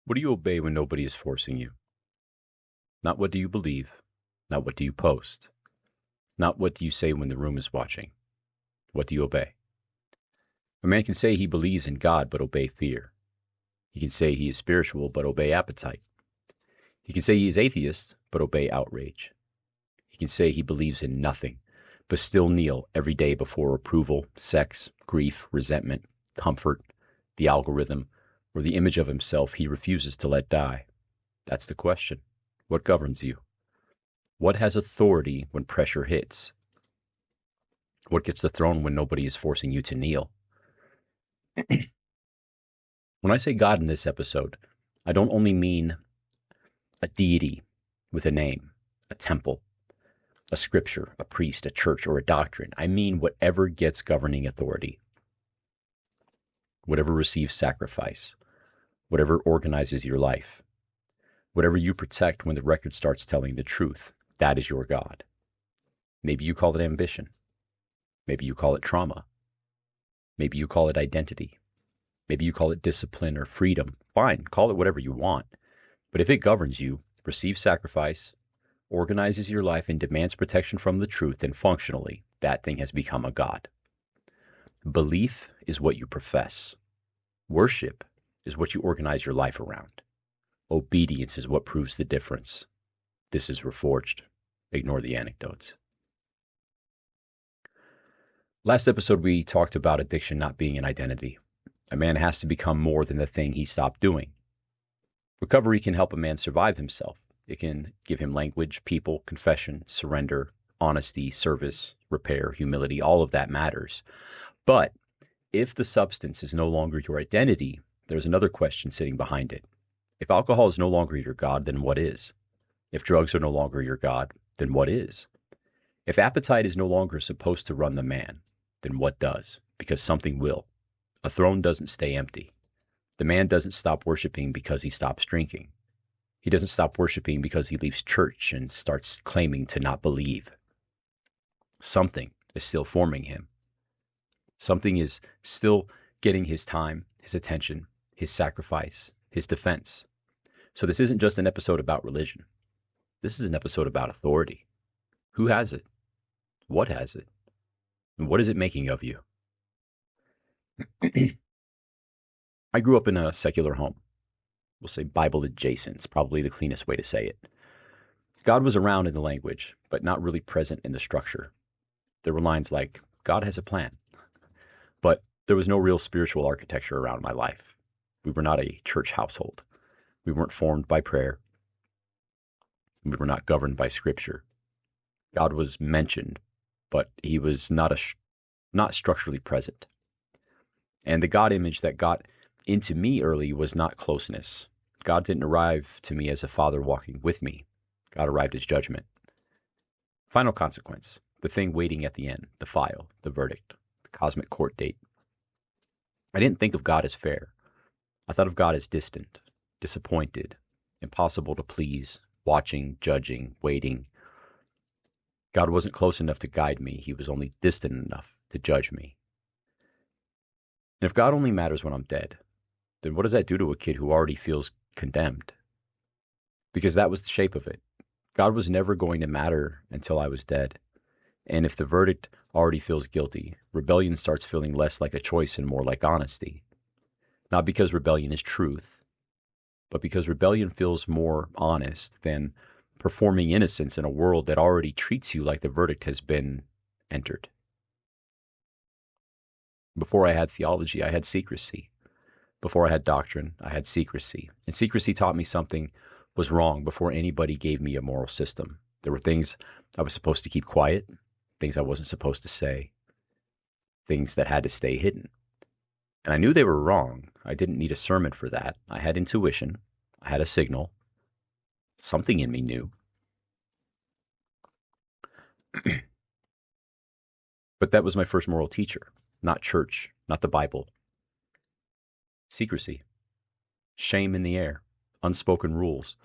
What do you obey when nobody is forcing you? Not what do you believe, not what do you post, not what do you say when the room is watching. What do you obey? A man can say he believes in God but obey fear. He can say he is spiritual but obey appetite. He can say he is atheist but obey outrage. He can say he believes in nothing but still kneel every day before approval, sex, grief, resentment, comfort, the algorithm, or the image of himself he refuses to let die. That's the question. What governs you? What has authority when pressure hits? What gets the throne when nobody is forcing you to kneel? When I say God in this episode, I don't only mean a deity with a name, a temple, a scripture, a priest, a church, or a doctrine. I mean whatever gets governing authority, whatever receives sacrifice, whatever organizes your life, whatever you protect when the record starts telling the truth. That is your God. Maybe you call it ambition. Maybe you call it trauma. Maybe you call it identity. Maybe you call it discipline or freedom. Fine, call it whatever you want. But if it governs you, receives sacrifice, organizes your life, and demands protection from the truth, then functionally, that thing has become a God. Belief is what you profess. Worship is what you organize your life around. Obedience is what proves the difference. This is Reforged. Ignore the anecdotes. Last episode, we talked about addiction not being an identity. A man has to become more than the thing he stopped doing. Recovery can help a man survive himself. It can give him language, people, confession, surrender, honesty, service, repair, humility. All of that matters. But if the substance is no longer your identity, there's another question sitting behind it. If alcohol is no longer your God, then what is? If drugs are no longer your God, then what is? If appetite is no longer supposed to run the man, then what does? Because something will. A throne doesn't stay empty. The man doesn't stop worshiping because he stops drinking. He doesn't stop worshiping because he leaves church and starts claiming to not believe. Something is still forming him. Something is still getting his time, his attention, his sacrifice, his defense. So this isn't just an episode about religion. This is an episode about authority. Who has it? What has it? And what is it making of you? I grew up in a secular home. We'll say Bible adjacent. It's probably the cleanest way to say it. God was around in the language, but not really present in the structure. There were lines like, God has a plan. But there was no real spiritual architecture around my life. We were not a church household. We weren't formed by prayer. We were not governed by scripture. God was mentioned, but he was not structurally present. And the God image that got into me early was not closeness. God didn't arrive to me as a father walking with me. God arrived as judgment. Final consequence, the thing waiting at the end, the file, the verdict, the cosmic court date. I didn't think of God as fair. I thought of God as distant, disappointed, impossible to please, watching, judging, waiting. God wasn't close enough to guide me. He was only distant enough to judge me. And if God only matters when I'm dead, then what does that do to a kid who already feels condemned? Because that was the shape of it. God was never going to matter until I was dead. And if the verdict already feels guilty, rebellion starts feeling less like a choice and more like honesty. Not because rebellion is truth, but because rebellion feels more honest than performing innocence in a world that already treats you like the verdict has been entered. Before I had theology, I had secrecy. Before I had doctrine, I had secrecy. And secrecy taught me something was wrong before anybody gave me a moral system. There were things I was supposed to keep quiet, things I wasn't supposed to say, things that had to stay hidden. And I knew they were wrong. I didn't need a sermon for that. I had intuition. I had a signal. Something in me knew. But that was my first moral teacher. Not church, not the Bible. Secrecy. Shame in the air. Unspoken rules.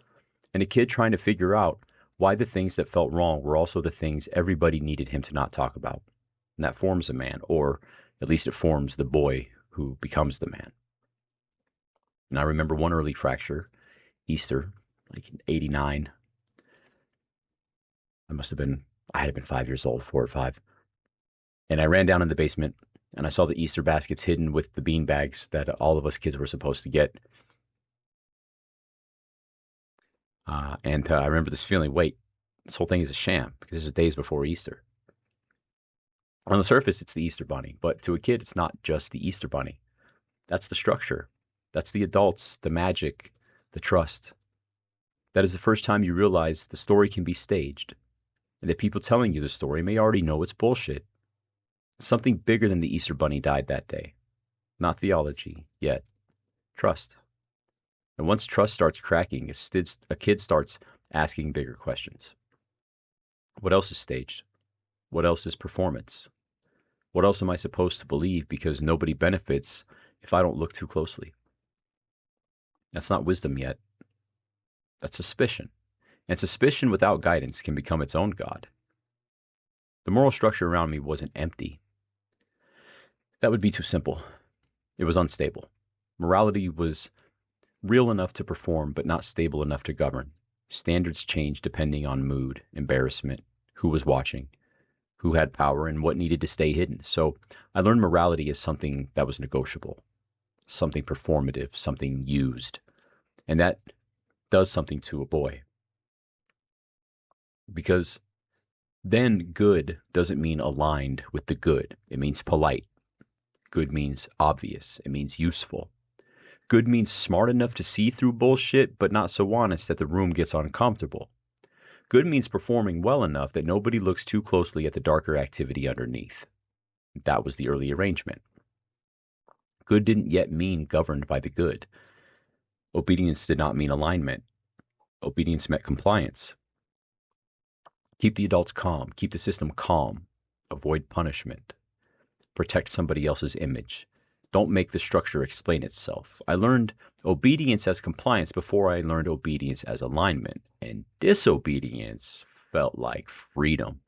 And a kid trying to figure out why the things that felt wrong were also the things everybody needed him to not talk about. And that forms a man, or at least it forms the boy who becomes the man. And I remember one early fracture, Easter, like in 89. I had to been 5 years old, 4 or 5. And I ran down in the basement and I saw the Easter baskets hidden with the bean bags that all of us kids were supposed to get. And I remember this feeling, wait, this whole thing is a sham because this is days before Easter. On the surface, it's the Easter bunny, but to a kid, it's not just the Easter bunny. That's the structure. That's the adults, the magic, the trust. That is the first time you realize the story can be staged and that people telling you the story may already know it's bullshit. Something bigger than the Easter bunny died that day. Not theology, yet. Trust. And once trust starts cracking, a kid starts asking bigger questions. What else is staged? What else is performance? What else am I supposed to believe because nobody benefits if I don't look too closely? That's not wisdom yet. That's suspicion. And suspicion without guidance can become its own god. The moral structure around me wasn't empty. That would be too simple. It was unstable. Morality was real enough to perform, but not stable enough to govern. Standards changed depending on mood, embarrassment, who was watching, who had power, and what needed to stay hidden. So I learned morality as something that was negotiable, something performative, something used. And that does something to a boy. Because then good doesn't mean aligned with the good. It means polite. Good means obvious. It means useful. Good means smart enough to see through bullshit, but not so honest that the room gets uncomfortable. Good means performing well enough that nobody looks too closely at the darker activity underneath. That was the early arrangement. Good didn't yet mean governed by the good. Obedience did not mean alignment. Obedience meant compliance. Keep the adults calm. Keep the system calm. Avoid punishment. Protect somebody else's image. Don't make the structure explain itself. I learned obedience as compliance before I learned obedience as alignment. And disobedience felt like freedom,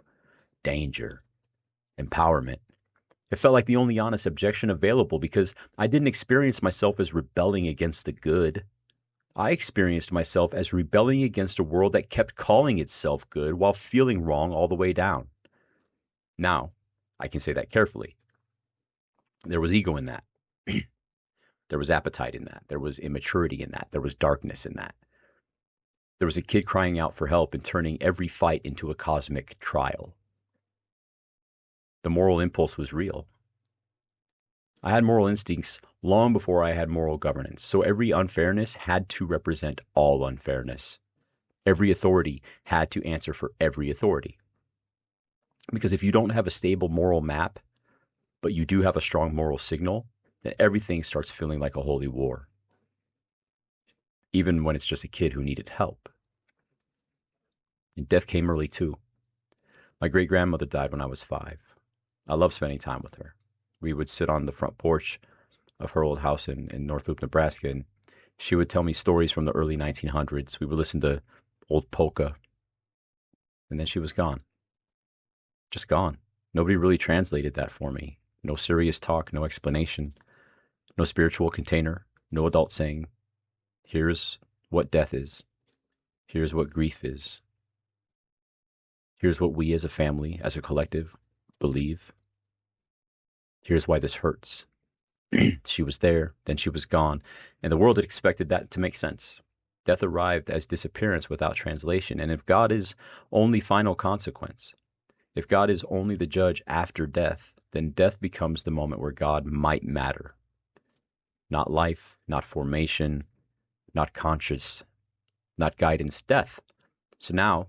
danger, empowerment. It felt like the only honest objection available because I didn't experience myself as rebelling against the good. I experienced myself as rebelling against a world that kept calling itself good while feeling wrong all the way down. Now, I can say that carefully. There was ego in that. There was appetite in that. There was immaturity in that. There was darkness in that. There was a kid crying out for help and turning every fight into a cosmic trial. The moral impulse was real. I had moral instincts long before I had moral governance, so every unfairness had to represent all unfairness. Every authority had to answer for every authority. Because if you don't have a stable moral map, but you do have a strong moral signal, then everything starts feeling like a holy war. Even when it's just a kid who needed help. And death came early too. My great-grandmother died when I was 5. I loved spending time with her. We would sit on the front porch of her old house in North Loop, Nebraska, and she would tell me stories from the early 1900s. We would listen to old polka, and then she was gone. Just gone. Nobody really translated that for me. No serious talk, no explanation, no spiritual container, no adult saying, here's what death is. Here's what grief is. Here's what we as a family, as a collective, believe. Here's why this hurts. She was there, then she was gone, and the world had expected that to make sense. Death arrived as disappearance without translation, and if God is only final consequence, if God is only the judge after death, then death becomes the moment where God might matter. Not life, not formation, not conscience, not guidance, death. So now,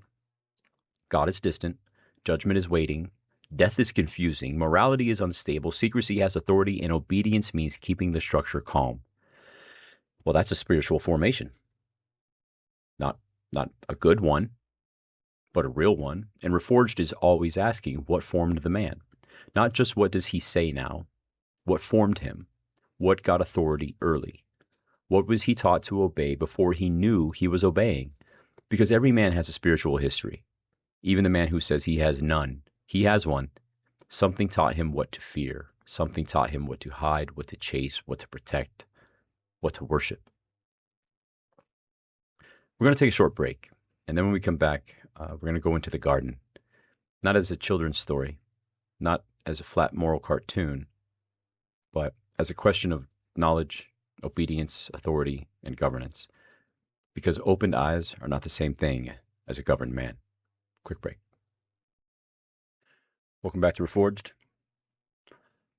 God is distant, judgment is waiting, death is confusing, morality is unstable, secrecy has authority, and obedience means keeping the structure calm. Well, that's a spiritual formation. Not a good one, but a real one. And Reforged is always asking, what formed the man? Not just what does he say now? What formed him? What got authority early? What was he taught to obey before he knew he was obeying? Because every man has a spiritual history. Even the man who says he has none, he has one. Something taught him what to fear. Something taught him what to hide, what to chase, what to protect, what to worship. We're going to take a short break. And then when we come back, we're going to go into the garden, not as a children's story, not as a flat moral cartoon, but as a question of knowledge, obedience, authority, and governance. Because opened eyes are not the same thing as a governed man. Quick break. Welcome back to Reforged.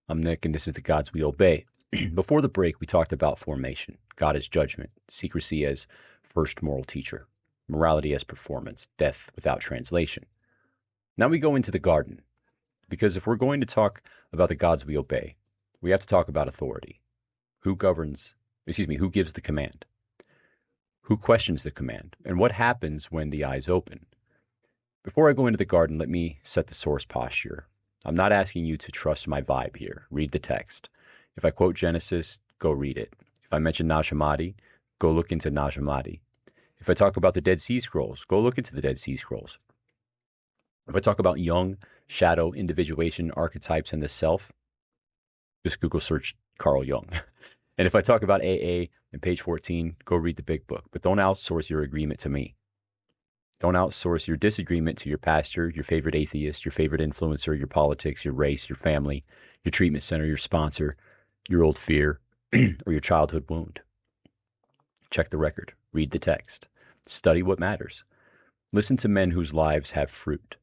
I'm Nick, and this is the Gods We Obey. Before the break, we talked about formation, God as judgment, secrecy as first moral teacher, morality as performance, death without translation. Now we go into the garden, because if we're going to talk about the gods we obey, we have to talk about authority. Who gives the command? Who questions the command? And what happens when the eyes open? Before I go into the garden, let me set the source posture. I'm not asking you to trust my vibe here. Read the text. If I quote Genesis, go read it. If I mention Nag Hammadi, go look into Nag Hammadi. If I talk about the Dead Sea Scrolls, go look into the Dead Sea Scrolls. If I talk about Jung, shadow, individuation, archetypes, and the self, just Google search Carl Jung. And if I talk about AA and page 14, go read the big book. But don't outsource your agreement to me. Don't outsource your disagreement to your pastor, your favorite atheist, your favorite influencer, your politics, your race, your family, your treatment center, your sponsor, your old fear, or your childhood wound. Check the record. Read the text. Study what matters. Listen to men whose lives have fruit.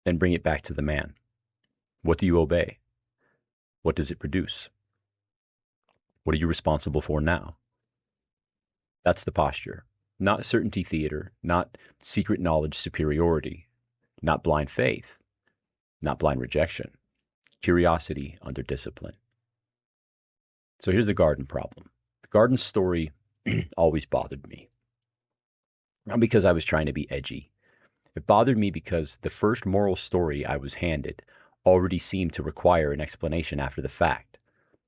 Then bring it back to the man. What do you obey? What does it produce? What are you responsible for now? That's the posture. Not certainty theater, not secret knowledge superiority, not blind faith, not blind rejection. Curiosity under discipline. So here's the garden problem. The garden story always bothered me. Not because I was trying to be edgy. It bothered me because the first moral story I was handed already seemed to require an explanation after the fact.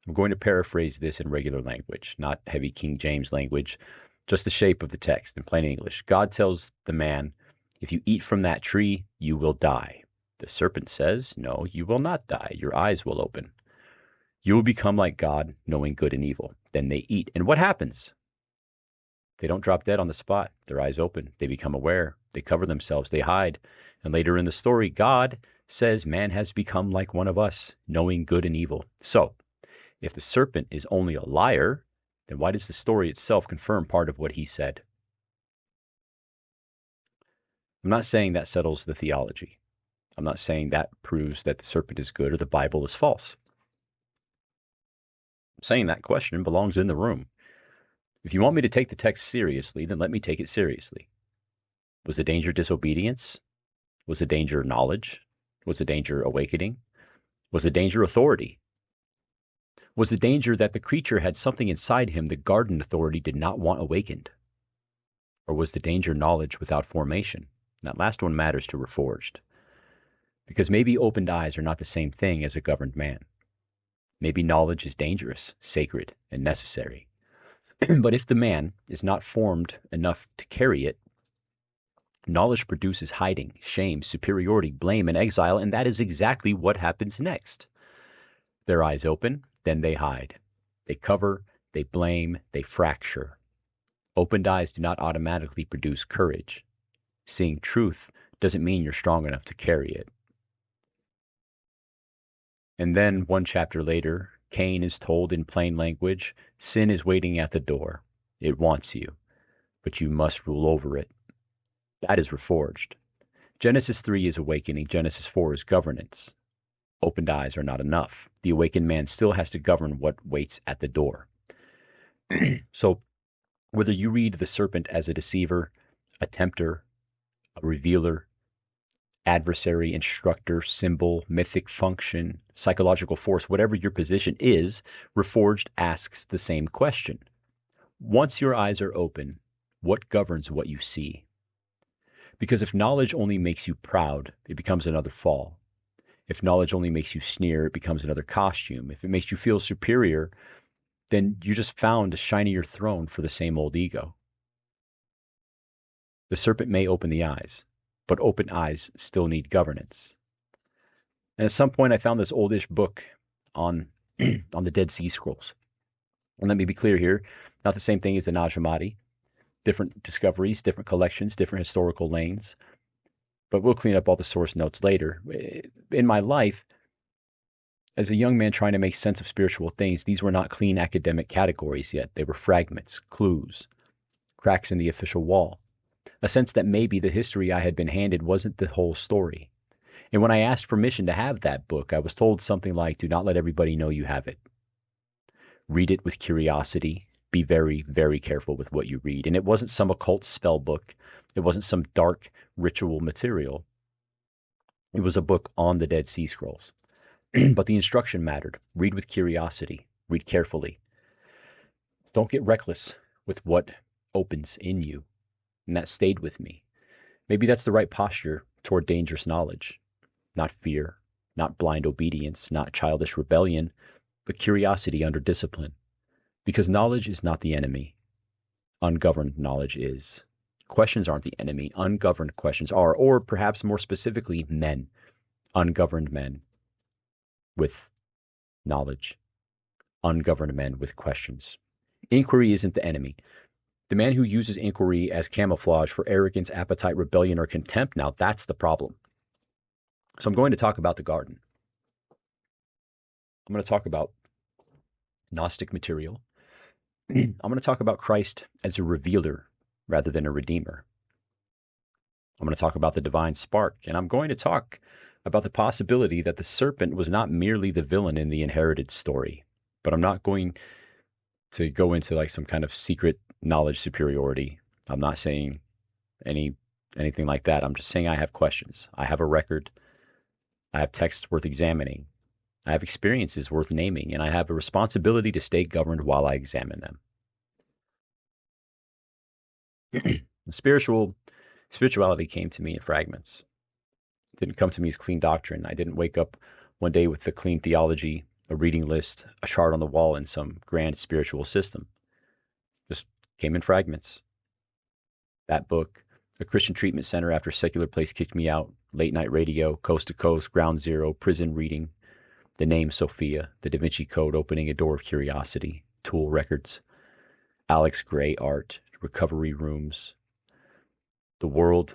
I'm going to paraphrase this in regular language, not heavy King James language, just the shape of the text in plain English. God tells the man, if you eat from that tree, you will die. The serpent says, no, you will not die. Your eyes will open. You will become like God, knowing good and evil. Then they eat. And what happens? They don't drop dead on the spot. Their eyes open. They become aware. They cover themselves. They hide. And later in the story, God says man has become like one of us, knowing good and evil. So, if the serpent is only a liar, then why does the story itself confirm part of what he said? I'm not saying that settles the theology. I'm not saying that proves that the serpent is good or the Bible is false. I'm saying that question belongs in the room. If you want me to take the text seriously, then let me take it seriously. Was the danger disobedience? Was the danger knowledge? Was the danger awakening? Was the danger authority? Was the danger that the creature had something inside him the garden authority did not want awakened? Or was the danger knowledge without formation? That last one matters to Reforged. Because maybe opened eyes are not the same thing as a governed man. Maybe knowledge is dangerous, sacred, and necessary. But if the man is not formed enough to carry it, knowledge produces hiding, shame, superiority, blame, and exile, and that is exactly what happens next. Their eyes open, then they hide. They cover, they blame, they fracture. Opened eyes do not automatically produce courage. Seeing truth doesn't mean you're strong enough to carry it. And then, one chapter later, Cain is told in plain language, sin is waiting at the door. It wants you, but you must rule over it. That is Reforged. Genesis 3 is awakening. Genesis 4 is governance. Opened eyes are not enough. The awakened man still has to govern what waits at the door. So, whether you read the serpent as a deceiver, a tempter, a revealer, adversary, instructor, symbol, mythic function, psychological force, whatever your position is, Reforged asks the same question. Once your eyes are open, what governs what you see? Because if knowledge only makes you proud, it becomes another fall. If knowledge only makes you sneer, it becomes another costume. If it makes you feel superior, then you just found a shinier throne for the same old ego. The serpent may open the eyes, but open eyes still need governance. And at some point, I found this oldish book on the Dead Sea Scrolls. And let me be clear here, not the same thing as the Nag Hammadi. different discoveries, different collections, different historical lanes. But we'll clean up all the source notes later. In my life, as a young man trying to make sense of spiritual things, these were not clean academic categories yet. They were fragments, clues, cracks in the official wall, a sense that maybe the history I had been handed wasn't the whole story. And when I asked permission to have that book, I was told something like, do not let everybody know you have it. Read it with curiosity. Be very, very careful with what you read. And it wasn't some occult spell book. It wasn't some dark ritual material. It was a book on the Dead Sea Scrolls. But the instruction mattered. Read with curiosity. Read carefully. Don't get reckless with what opens in you. And that stayed with me. Maybe that's the right posture toward dangerous knowledge. Not fear, not blind obedience, not childish rebellion, but curiosity under discipline. Because knowledge is not the enemy. Ungoverned knowledge is. Questions aren't the enemy. Ungoverned questions are, or perhaps more specifically, men. Ungoverned men with knowledge. Ungoverned men with questions. Inquiry isn't the enemy. The man who uses inquiry as camouflage for arrogance, appetite, rebellion, or contempt, now that's the problem. So I'm going to talk about the garden. I'm going to talk about Gnostic material. I'm going to talk about Christ as a revealer rather than a redeemer. I'm going to talk about the divine spark, and I'm going to talk about the possibility that the serpent was not merely the villain in the inherited story. But I'm not going to go into like some kind of secret knowledge superiority. I'm not saying anything like that. I'm just saying I have questions. I have a record. I have texts worth examining. I have experiences worth naming, and I have a responsibility to stay governed while I examine them. Spirituality came to me in fragments. It didn't come to me as clean doctrine. I didn't wake up one day with a clean theology, a reading list, a chart on the wall, and some grand spiritual system. Just came in fragments. That book, a Christian treatment center after secular place kicked me out, late night radio, coast to coast, ground zero, prison reading, the name Sophia, the Da Vinci Code opening a door of curiosity, Tool records, Alex Gray art, recovery rooms, the word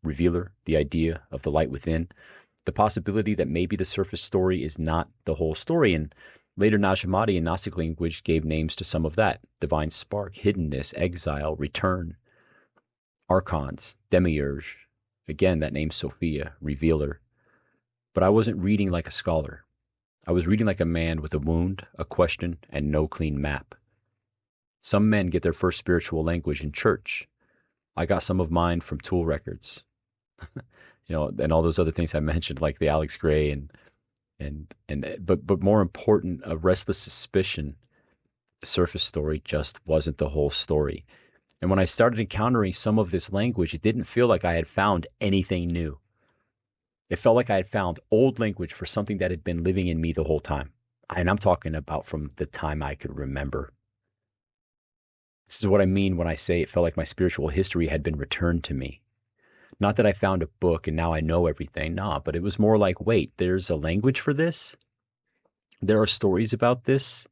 revealer, the idea of the light within, the possibility that maybe the surface story is not the whole story. And later Nag Hammadi in Gnostic language gave names to some of that: divine spark, hiddenness, exile, return, archons, demiurge. Again, that name Sophia, revealer. But I wasn't reading like a scholar. I was reading like a man with a wound, a question, and no clean map. Some men get their first spiritual language in church. I got some of mine from Tool records, and all those other things I mentioned, like the Alex Gray but more important, a restless suspicion the surface story just wasn't the whole story. And when I started encountering some of this language, it didn't feel like I had found anything new. It felt like I had found old language for something that had been living in me the whole time. And I'm talking about from the time I could remember. This is what I mean when I say it felt like my spiritual history had been returned to me. Not that I found a book and now I know everything. Nah, but it was more like, wait, there's a language for this? There are stories about this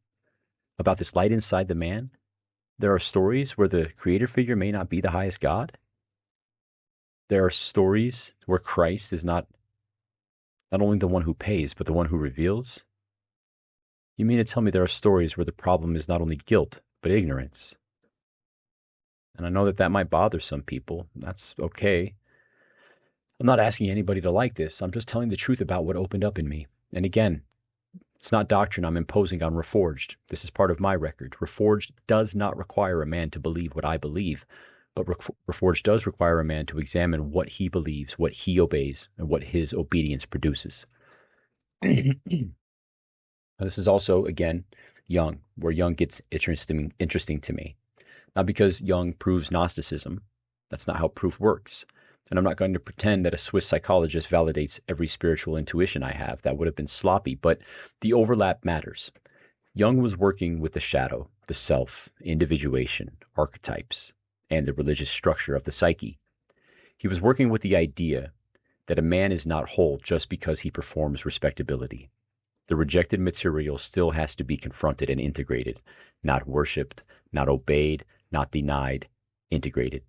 light inside the man? There are stories where the creator figure may not be the highest God? There are stories where Christ is not only the one who pays, but the one who reveals? You mean to tell me there are stories where the problem is not only guilt, but ignorance? And I know that might bother some people. That's okay. I'm not asking anybody to like this. I'm just telling the truth about what opened up in me. And again, it's not doctrine I'm imposing on Reforged. This is part of my record. Reforged does not require a man to believe what I believe, but Reforged does require a man to examine what he believes, what he obeys, and what his obedience produces. Now, this is also, again, Jung, where Jung gets interesting to me. Not because Jung proves Gnosticism. That's not how proof works. And I'm not going to pretend that a Swiss psychologist validates every spiritual intuition I have. That would have been sloppy, but the overlap matters. Jung was working with the shadow, the self, individuation, archetypes, and the religious structure of the psyche. He was working with the idea that a man is not whole just because he performs respectability. The rejected material still has to be confronted and integrated, not worshipped, not obeyed, not denied, integrated.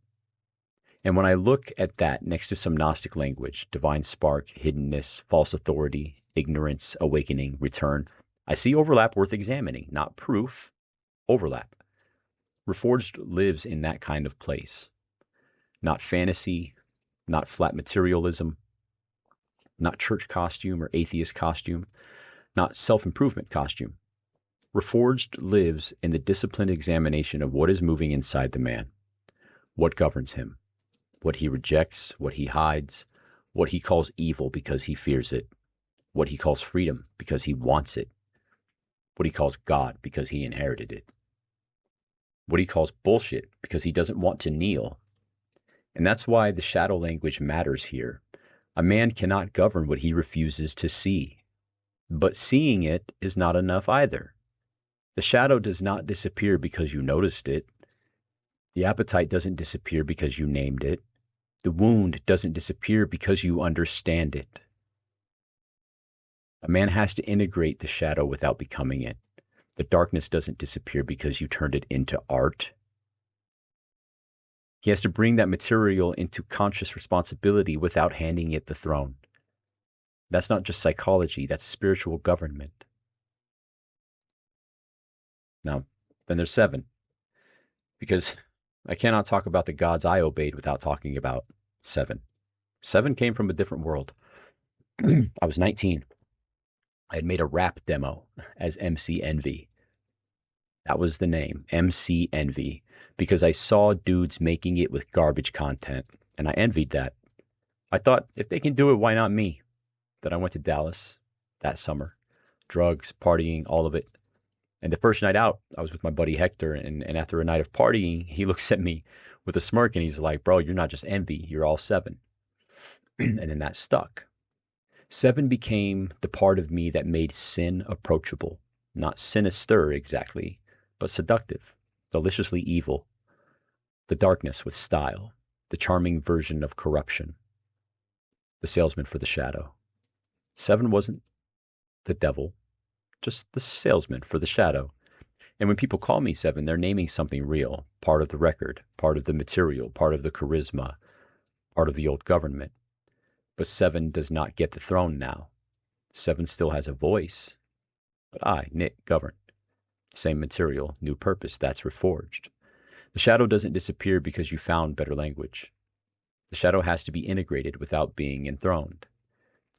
And when I look at that next to some Gnostic language, divine spark, hiddenness, false authority, ignorance, awakening, return, I see overlap worth examining, not proof, overlap. Reforged lives in that kind of place. Not fantasy, not flat materialism, not church costume or atheist costume, not self-improvement costume. Reforged lives in the disciplined examination of what is moving inside the man, what governs him, what he rejects, what he hides, what he calls evil because he fears it, what he calls freedom because he wants it, what he calls God because he inherited it, what he calls bullshit because he doesn't want to kneel. And that's why the shadow language matters here. A man cannot govern what he refuses to see. But seeing it is not enough either. The shadow does not disappear because you noticed it. The appetite doesn't disappear because you named it. The wound doesn't disappear because you understand it. A man has to integrate the shadow without becoming it. The darkness doesn't disappear because you turned it into art. He has to bring that material into conscious responsibility without handing it the throne. That's not just psychology, that's spiritual government. Now, then there's 7. Because I cannot talk about the gods I obeyed without talking about 7. 7 came from a different world. I was 19. I had made a rap demo as MC Envy. That was the name, MC Envy, because I saw dudes making it with garbage content, and I envied that. I thought, if they can do it, why not me? Then I went to Dallas that summer. Drugs, partying, all of it. And the first night out, I was with my buddy Hector, and after a night of partying, he looks at me with a smirk, and he's like, bro, you're not just Envy, you're all 7. And then that stuck. 7 became the part of me that made sin approachable. Not sinister exactly, but seductive, deliciously evil. The darkness with style, the charming version of corruption. The salesman for the shadow. 7 wasn't the devil, just the salesman for the shadow. And when people call me 7, they're naming something real, part of the record, part of the material, part of the charisma, part of the old government. But 7 does not get the throne now. 7 still has a voice. But I, Nick, govern. Same material, new purpose, that's reforged. The shadow doesn't disappear because you found better language. The shadow has to be integrated without being enthroned.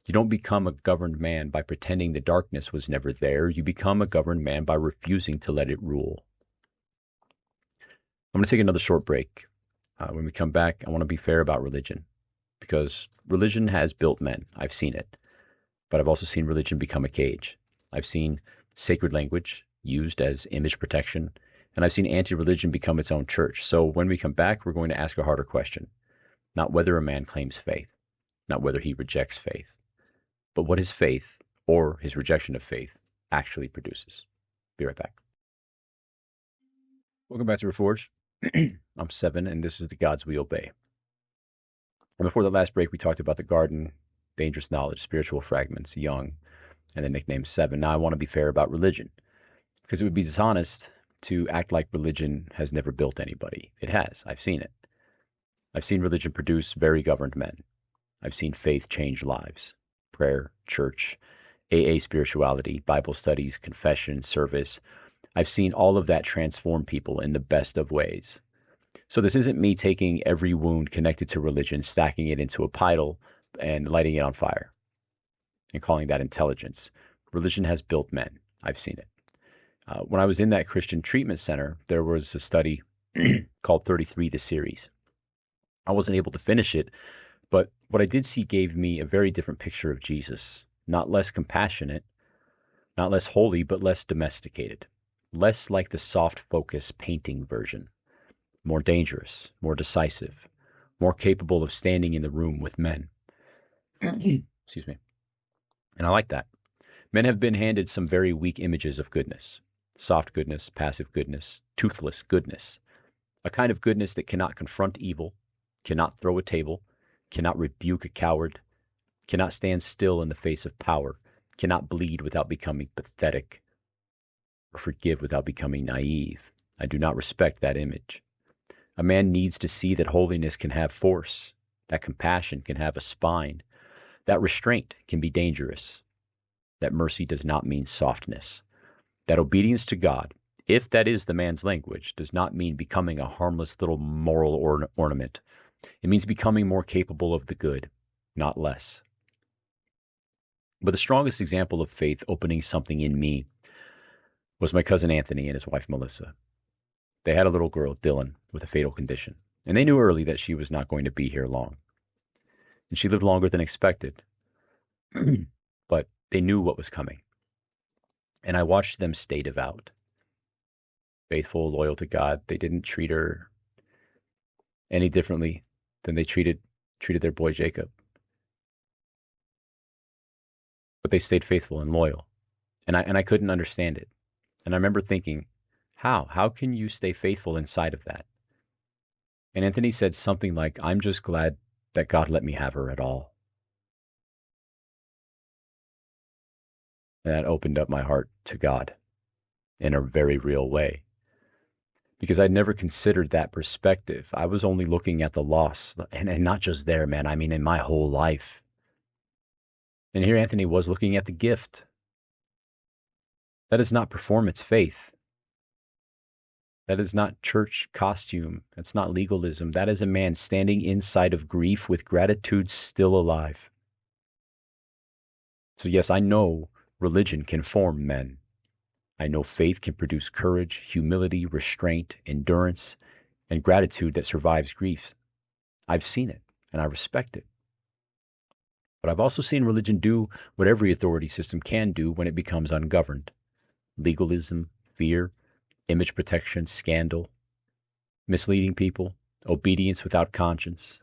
You don't become a governed man by pretending the darkness was never there. You become a governed man by refusing to let it rule. I'm going to take another short break. When we come back, I want to be fair about religion, because religion has built men. I've seen it. But I've also seen religion become a cage. I've seen sacred language used as image protection, and I've seen anti-religion become its own church. So when we come back, we're going to ask a harder question. Not whether a man claims faith, not whether he rejects faith, but what his faith, or his rejection of faith, actually produces. Be right back. Welcome back to Reforged. I'm 7, and this is the gods we obey. And before the last break, we talked about the garden, dangerous knowledge, spiritual fragments, young, and the nickname 7. Now I want to be fair about religion, because it would be dishonest to act like religion has never built anybody. It has. I've seen it. I've seen religion produce very governed men. I've seen faith change lives. Prayer, church, AA spirituality, Bible studies, confession, service. I've seen all of that transform people in the best of ways. So this isn't me taking every wound connected to religion, stacking it into a pile, and lighting it on fire and calling that intelligence. Religion has built men. I've seen it. When I was in that Christian treatment center, there was a study called 33, the series. I wasn't able to finish it, but what I did see gave me a very different picture of Jesus. Not less compassionate, not less holy, but less domesticated. Less like the soft focus painting version. More dangerous, more decisive, more capable of standing in the room with men. Excuse me. And I like that. Men have been handed some very weak images of goodness. Soft goodness, passive goodness, toothless goodness. A kind of goodness that cannot confront evil, cannot throw a table, cannot rebuke a coward, cannot stand still in the face of power, cannot bleed without becoming pathetic, or forgive without becoming naive. I do not respect that image. A man needs to see that holiness can have force, that compassion can have a spine, that restraint can be dangerous, that mercy does not mean softness, that obedience to God, if that is the man's language, does not mean becoming a harmless little moral ornament. It means becoming more capable of the good, not less. But the strongest example of faith opening something in me was my cousin Anthony and his wife Melissa. They had a little girl, Dylan, with a fatal condition, and they knew early that she was not going to be here long. And she lived longer than expected. But they knew what was coming. And I watched them stay devout, faithful, loyal to God. They didn't treat her any differently than they treated their boy Jacob. But they stayed faithful and loyal. And I couldn't understand it. And I remember thinking, how can you stay faithful inside of that? And Anthony said something like, I'm just glad that God let me have her at all. And that opened up my heart to God in a very real way. Because I'd never considered that perspective. I was only looking at the loss, and not just there, man. I mean, in my whole life. And here Anthony was looking at the gift. That is not performance faith. That is not church costume. That's not legalism. That is a man standing inside of grief with gratitude still alive. So yes, I know religion can form men. I know faith can produce courage, humility, restraint, endurance, and gratitude that survives grief. I've seen it, and I respect it. But I've also seen religion do what every authority system can do when it becomes ungoverned. Legalism, fear, image protection, scandal, misleading people, obedience without conscience,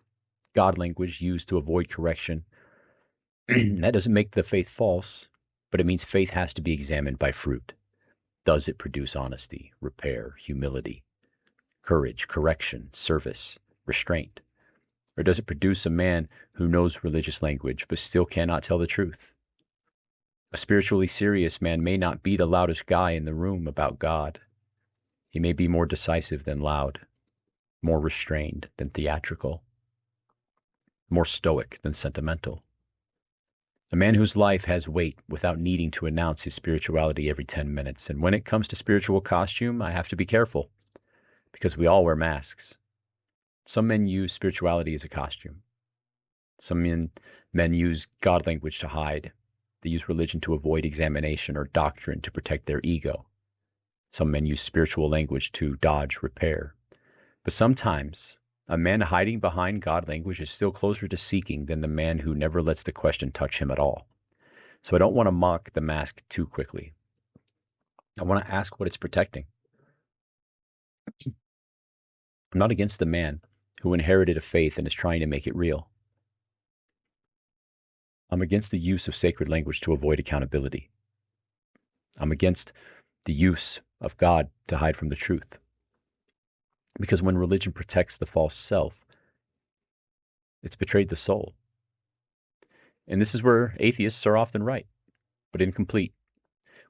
God language used to avoid correction. That doesn't make the faith false, but it means faith has to be examined by fruit. Does it produce honesty, repair, humility, courage, correction, service, restraint? Or does it produce a man who knows religious language but still cannot tell the truth? A spiritually serious man may not be the loudest guy in the room about God. He may be more decisive than loud, more restrained than theatrical, more stoic than sentimental. A man whose life has weight without needing to announce his spirituality every 10 minutes. And when it comes to spiritual costume, I have to be careful because we all wear masks. Some men use spirituality as a costume. Some men use God language to hide. They use religion to avoid examination or doctrine to protect their ego. Some men use spiritual language to dodge repair. But sometimes a man hiding behind God language is still closer to seeking than the man who never lets the question touch him at all. So I don't want to mock the mask too quickly. I want to ask what it's protecting. I'm not against the man who inherited a faith and is trying to make it real. I'm against the use of sacred language to avoid accountability. I'm against the use of God to hide from the truth. Because when religion protects the false self, it's betrayed the soul. And this is where atheists are often right, but incomplete.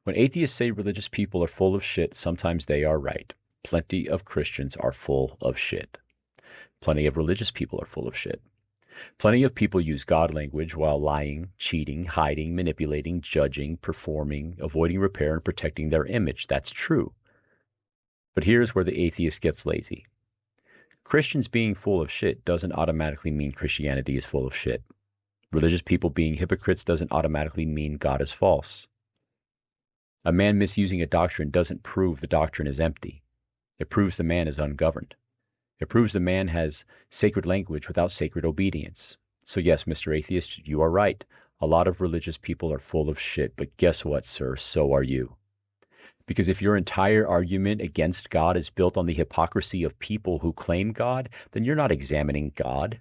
When atheists say religious people are full of shit, sometimes they are right. Plenty of Christians are full of shit. Plenty of religious people are full of shit. Plenty of people use God language while lying, cheating, hiding, manipulating, judging, performing, avoiding repair, and protecting their image. That's true. But here's where the atheist gets lazy. Christians being full of shit doesn't automatically mean Christianity is full of shit. Religious people being hypocrites doesn't automatically mean God is false. A man misusing a doctrine doesn't prove the doctrine is empty. It proves the man is ungoverned. It proves the man has sacred language without sacred obedience. So yes, Mr. Atheist, you are right. A lot of religious people are full of shit, but guess what, sir? So are you. Because if your entire argument against God is built on the hypocrisy of people who claim God, then you're not examining God.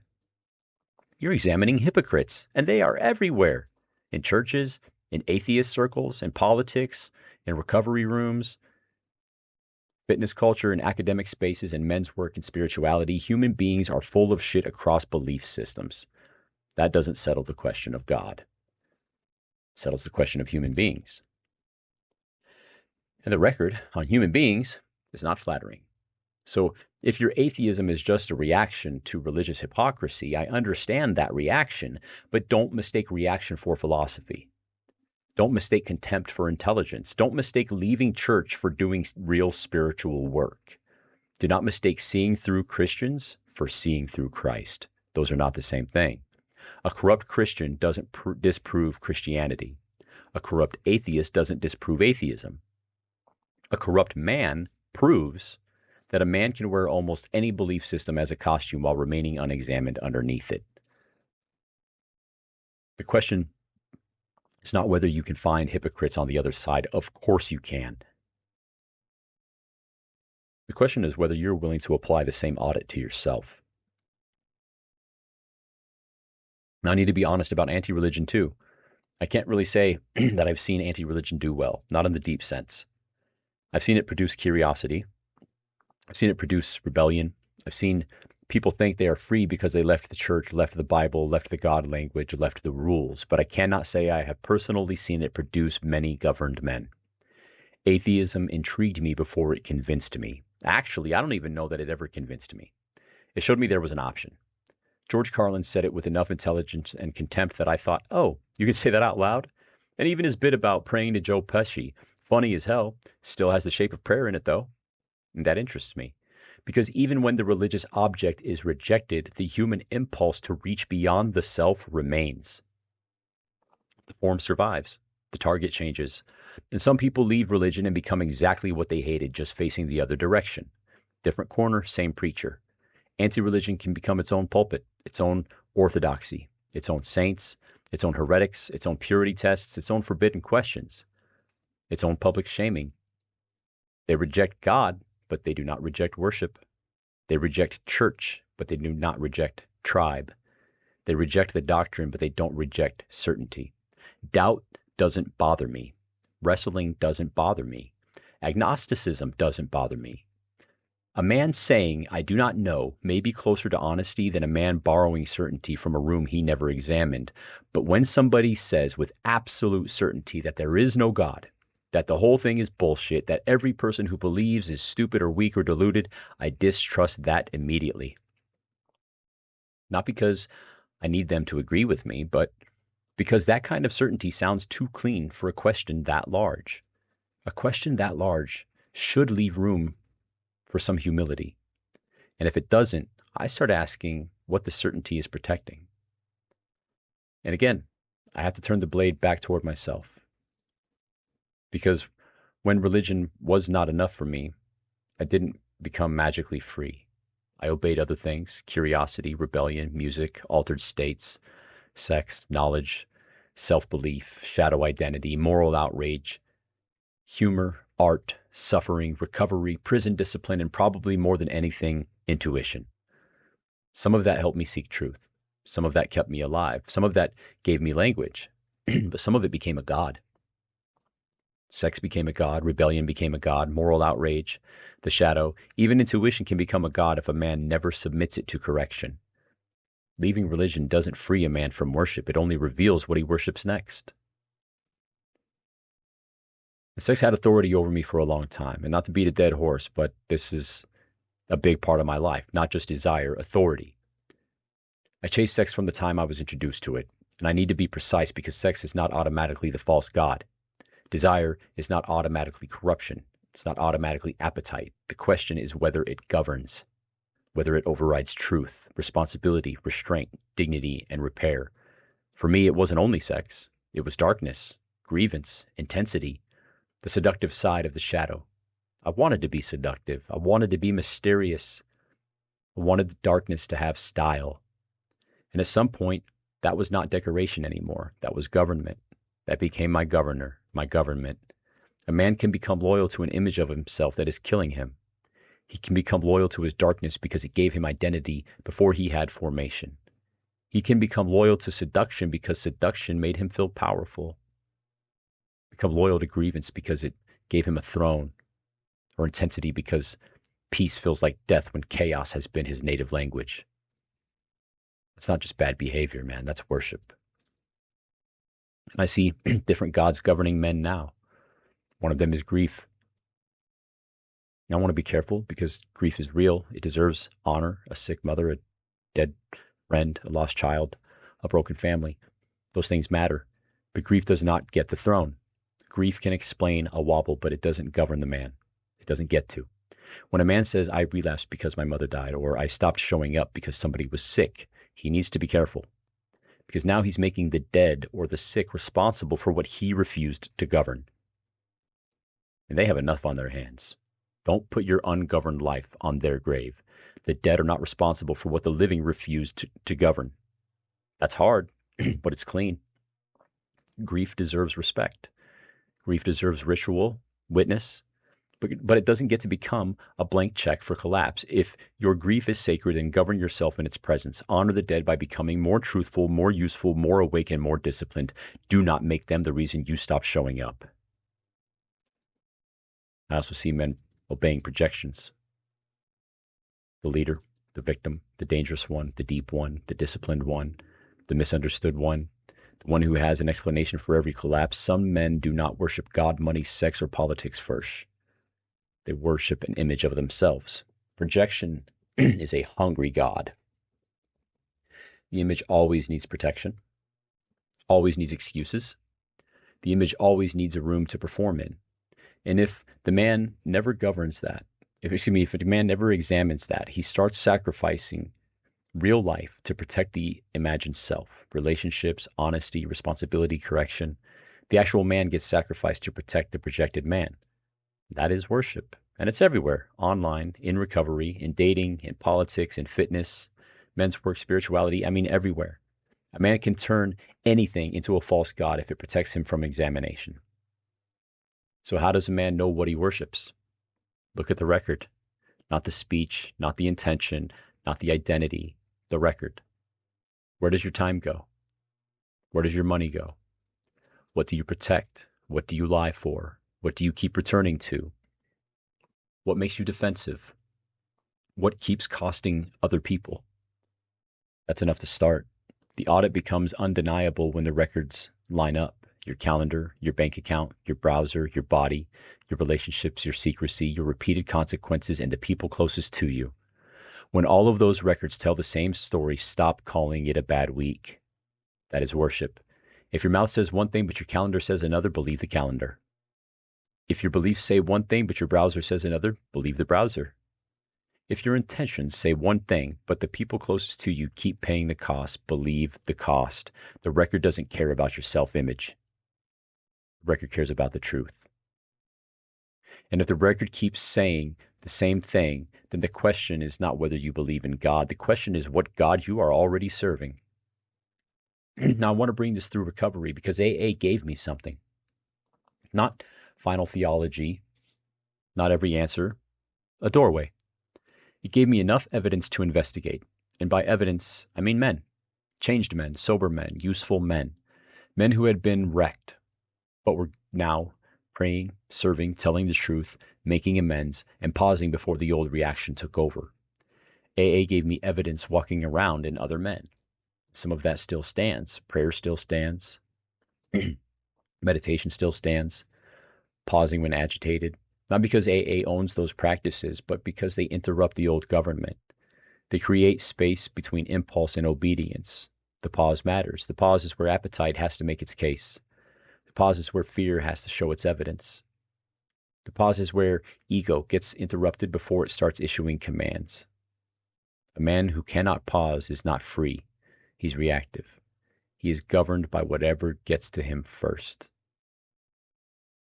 You're examining hypocrites, and they are everywhere. In churches, in atheist circles, in politics, in recovery rooms, fitness culture, in academic spaces, in men's work and spirituality. Human beings are full of shit across belief systems. That doesn't settle the question of God. settles the question of human beings. And the record on human beings is not flattering. So if your atheism is just a reaction to religious hypocrisy, I understand that reaction, but don't mistake reaction for philosophy. Don't mistake contempt for intelligence. Don't mistake leaving church for doing real spiritual work. Do not mistake seeing through Christians for seeing through Christ. Those are not the same thing. A corrupt Christian doesn't disprove Christianity. A corrupt atheist doesn't disprove atheism. A corrupt man proves that a man can wear almost any belief system as a costume while remaining unexamined underneath it. The question is not whether you can find hypocrites on the other side. Of course you can. The question is whether you're willing to apply the same audit to yourself. Now, I need to be honest about anti-religion too. I can't really say that I've seen anti-religion do well, not in the deep sense. I've seen it produce curiosity. I've seen it produce rebellion. I've seen people think they are free because they left the church, left the Bible, left the God language, left the rules. But I cannot say I have personally seen it produce many governed men. Atheism intrigued me before it convinced me. Actually, I don't even know that it ever convinced me. It showed me there was an option. George Carlin said it with enough intelligence and contempt that I thought, oh, you can say that out loud? And even his bit about praying to Joe Pesci, funny as hell, still has the shape of prayer in it, though. And that interests me. Because even when the religious object is rejected, the human impulse to reach beyond the self remains. The form survives. The target changes. And some people leave religion and become exactly what they hated, just facing the other direction. Different corner, same preacher. Anti-religion can become its own pulpit, its own orthodoxy, its own saints, its own heretics, its own purity tests, its own forbidden questions, its own public shaming. They reject God, but they do not reject worship. They reject church, but they do not reject tribe. They reject the doctrine, but they don't reject certainty. Doubt doesn't bother me. Wrestling doesn't bother me. Agnosticism doesn't bother me. A man saying, I do not know, may be closer to honesty than a man borrowing certainty from a room he never examined. But when somebody says with absolute certainty that there is no God, that the whole thing is bullshit, that every person who believes is stupid or weak or deluded, I distrust that immediately. Not because I need them to agree with me, but because that kind of certainty sounds too clean for a question that large. A question that large should leave room for some humility. And if it doesn't, I start asking what the certainty is protecting. And again, I have to turn the blade back toward myself. Because when religion was not enough for me, I didn't become magically free. I obeyed other things: curiosity, rebellion, music, altered states, sex, knowledge, self-belief, shadow identity, moral outrage, humor, art, suffering, recovery, prison discipline, and probably more than anything, intuition. Some of that helped me seek truth. Some of that kept me alive. Some of that gave me language. But some of it became a god. Sex became a god. Rebellion became a god. Moral outrage, the shadow. Even intuition can become a god if a man never submits it to correction. Leaving religion doesn't free a man from worship. It only reveals what he worships next. And sex had authority over me for a long time. And not to beat a dead horse, but this is a big part of my life. Not just desire, authority. I chased sex from the time I was introduced to it. And I need to be precise because sex is not automatically the false god. Desire is not automatically corruption. It's not automatically appetite. The question is whether it governs, whether it overrides truth, responsibility, restraint, dignity, and repair. For me, it wasn't only sex. It was darkness, grievance, intensity, the seductive side of the shadow. I wanted to be seductive. I wanted to be mysterious. I wanted the darkness to have style. And at some point, that was not decoration anymore. That was government. That became my governor, my government. A man can become loyal to an image of himself that is killing him. He can become loyal to his darkness because it gave him identity before he had formation. He can become loyal to seduction because seduction made him feel powerful. Become loyal to grievance because it gave him a throne, or intensity because peace feels like death when chaos has been his native language. It's not just bad behavior, man. That's worship. And I see different gods governing men now. One of them is grief. And I want to be careful because grief is real. It deserves honor. A sick mother, a dead friend, a lost child, a broken family. Those things matter. But grief does not get the throne. Grief can explain a wobble, but it doesn't govern the man. It doesn't get to. When a man says, I relapsed because my mother died, or I stopped showing up because somebody was sick, he needs to be careful. Because now he's making the dead or the sick responsible for what he refused to govern. And they have enough on their hands. Don't put your ungoverned life on their grave. The dead are not responsible for what the living refused to govern. That's hard, but it's clean. Grief deserves respect. Grief deserves ritual, witness, but it doesn't get to become a blank check for collapse. If your grief is sacred, then govern yourself in its presence. Honor the dead by becoming more truthful, more useful, more awake, and more disciplined. Do not make them the reason you stop showing up. I also see men obeying projections. The leader, the victim, the dangerous one, the deep one, the disciplined one, the misunderstood one, the one who has an explanation for every collapse. Some men do not worship God, money, sex, or politics first. They worship an image of themselves. Projection is a hungry God. The image always needs protection, always needs excuses. The image always needs a room to perform in. And if the man never governs that, if the man never examines that, he starts sacrificing real life to protect the imagined self, relationships, honesty, responsibility, correction. The actual man gets sacrificed to protect the projected man. That is worship. And it's everywhere, online, in recovery, in dating, in politics, in fitness, men's work, spirituality. I mean, everywhere. A man can turn anything into a false god if it protects him from examination. So how does a man know what he worships? Look at the record, not the speech, not the intention, not the identity, the record. Where does your time go? Where does your money go? What do you protect? What do you lie for? What do you keep returning to? What makes you defensive? What keeps costing other people? That's enough to start. The audit becomes undeniable when the records line up. Your calendar, your bank account, your browser, your body, your relationships, your secrecy, your repeated consequences, and the people closest to you. When all of those records tell the same story, stop calling it a bad week. That is worship. If your mouth says one thing but your calendar says another, believe the calendar. If your beliefs say one thing but your browser says another, believe the browser. If your intentions say one thing but the people closest to you keep paying the cost, believe the cost. The record doesn't care about your self-image. The record cares about the truth. And if the record keeps saying the same thing, then the question is not whether you believe in God. The question is what God you are already serving. Now, I want to bring this through recovery because AA gave me something. Not final theology, not every answer, a doorway. It gave me enough evidence to investigate. And by evidence, I mean men. Changed men, sober men, useful men. Men who had been wrecked, but were now praying, serving, telling the truth, making amends, and pausing before the old reaction took over. AA gave me evidence walking around in other men. Some of that still stands. Prayer still stands. Meditation still stands. Pausing when agitated. Not because AA owns those practices, but because they interrupt the old government. They create space between impulse and obedience. The pause matters. The pause is where appetite has to make its case. The pause is where fear has to show its evidence. The pause is where ego gets interrupted before it starts issuing commands. A man who cannot pause is not free. He's reactive. He is governed by whatever gets to him first.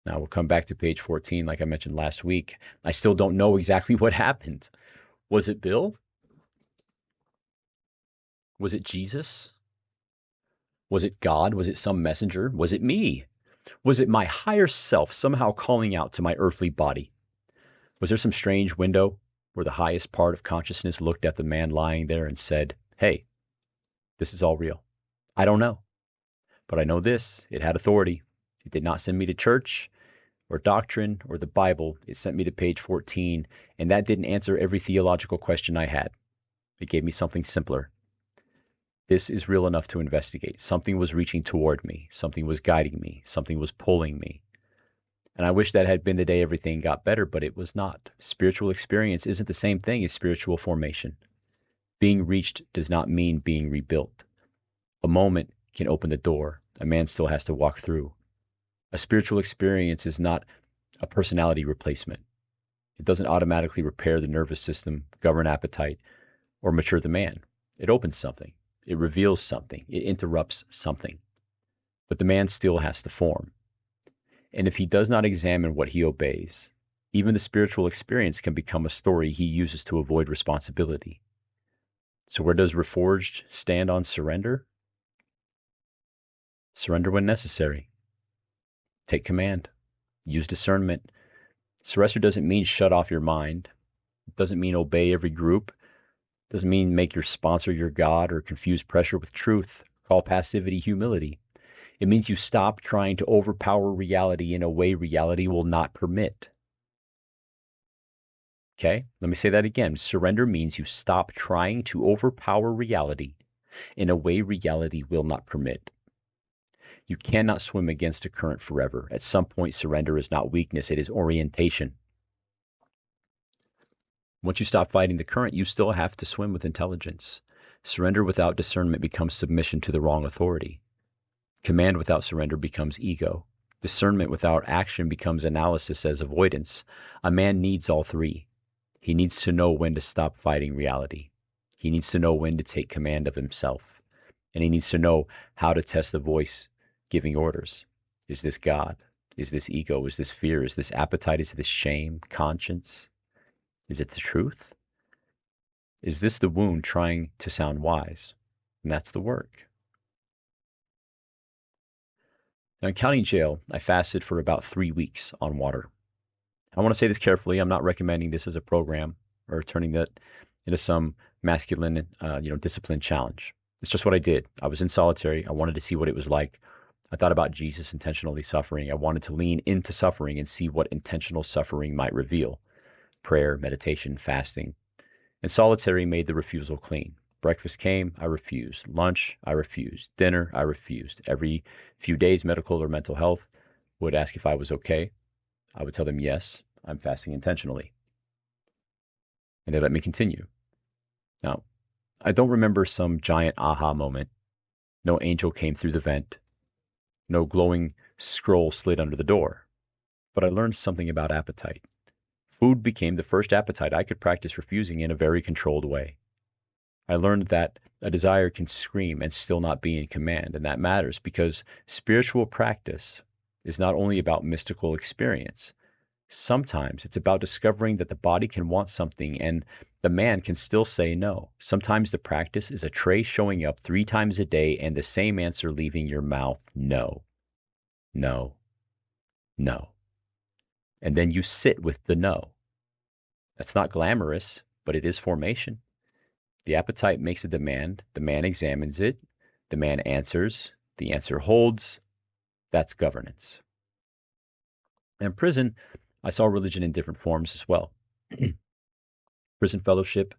Now we'll come back to page 14 like I mentioned last week. I still don't know exactly what happened. Was it Bill? Was it Jesus? Was it God? Was it some messenger? Was it me? Was it my higher self somehow calling out to my earthly body? Was there some strange window where the highest part of consciousness looked at the man lying there and said, hey, this is all real? I don't know. But I know this, it had authority. It did not send me to church or doctrine or the Bible. It sent me to page 14, and that didn't answer every theological question I had. It gave me something simpler. This is real enough to investigate. Something was reaching toward me. Something was guiding me. Something was pulling me. And I wish that had been the day everything got better, but it was not. Spiritual experience isn't the same thing as spiritual formation. Being reached does not mean being rebuilt. A moment can open the door. A man still has to walk through. A spiritual experience is not a personality replacement. It doesn't automatically repair the nervous system, govern appetite, or mature the man. It opens something. It reveals something. It interrupts something. But the man still has to form. And if he does not examine what he obeys, even the spiritual experience can become a story he uses to avoid responsibility. So where does Reforged stand on surrender? Surrender when necessary. Take command. Use discernment. Surrender doesn't mean shut off your mind. It doesn't mean obey every group. It doesn't mean make your sponsor your God or confuse pressure with truth. Call passivity humility. It means you stop trying to overpower reality in a way reality will not permit. Okay, let me say that again. Surrender means you stop trying to overpower reality in a way reality will not permit. You cannot swim against a current forever. At some point, surrender is not weakness, it is orientation. Once you stop fighting the current, you still have to swim with intelligence. Surrender without discernment becomes submission to the wrong authority. Command without surrender becomes ego. Discernment without action becomes analysis as avoidance. A man needs all three. He needs to know when to stop fighting reality. He needs to know when to take command of himself. And he needs to know how to test the voice giving orders. Is this God? Is this ego? Is this fear? Is this appetite? Is this shame? Conscience? Is it the truth? Is this the wound trying to sound wise? And that's the work. Now, in county jail, I fasted for about 3 weeks on water. I want to say this carefully. I'm not recommending this as a program or turning that into some masculine, discipline challenge. It's just what I did. I was in solitary. I wanted to see what it was like. I thought about Jesus intentionally suffering. I wanted to lean into suffering and see what intentional suffering might reveal. Prayer, meditation, fasting. And solitary made the refusal clean. Breakfast came, I refused. Lunch, I refused. Dinner, I refused. Every few days, medical or mental health would ask if I was okay. I would tell them, yes, I'm fasting intentionally. And they let me continue. Now, I don't remember some giant aha moment. No angel came through the vent. No glowing scroll slid under the door. But I learned something about appetite. Food became the first appetite I could practice refusing in a very controlled way. I learned that a desire can scream and still not be in command, and that matters because spiritual practice is not only about mystical experience. Sometimes it's about discovering that the body can want something and the man can still say no. Sometimes the practice is a tray showing up 3 times a day and the same answer leaving your mouth, no, no, no. And then you sit with the no. That's not glamorous, but it is formation. The appetite makes a demand. The man examines it. The man answers. The answer holds. That's governance. In prison, I saw religion in different forms as well. Prison fellowship,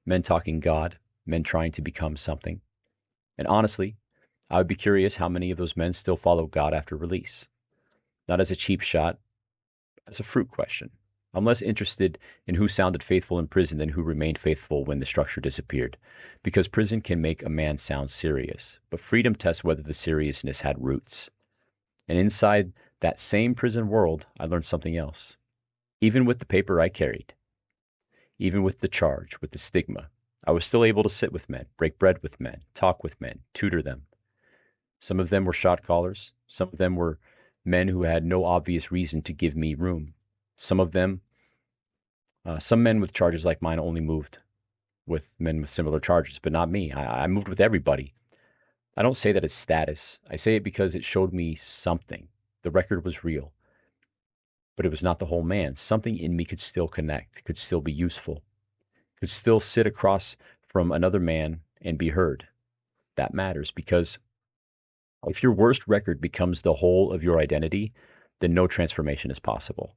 men talking God, men trying to become something. And honestly, I would be curious how many of those men still follow God after release. Not as a cheap shot, as a fruit question. I'm less interested in who sounded faithful in prison than who remained faithful when the structure disappeared. Because prison can make a man sound serious, but freedom tests whether the seriousness had roots. And inside that same prison world, I learned something else. Even with the paper I carried, even with the charge, with the stigma, I was still able to sit with men, break bread with men, talk with men, tutor them. Some of them were shot callers. Some of them were men who had no obvious reason to give me room. Some men with charges like mine only moved with men with similar charges, but not me. I moved with everybody. I don't say that as status. I say it because it showed me something. The record was real, but it was not the whole man. Something in me could still connect, could still be useful, could still sit across from another man and be heard. That matters because if your worst record becomes the whole of your identity, then no transformation is possible.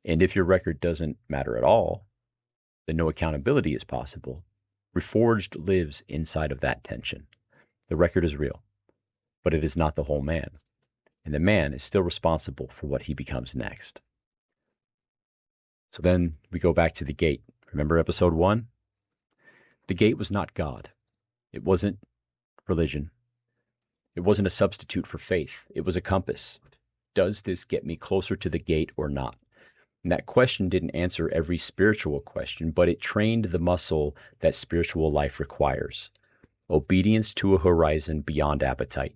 And if your record doesn't matter at all, then no accountability is possible. Reforged lives inside of that tension. The record is real, but it is not the whole man, and the man is still responsible for what he becomes next. So then we go back to the gate. Remember episode 1? The gate was not God. It wasn't religion. It wasn't a substitute for faith. It was a compass. Does this get me closer to the gate or not? And that question didn't answer every spiritual question, but it trained the muscle that spiritual life requires. Obedience to a horizon beyond appetite.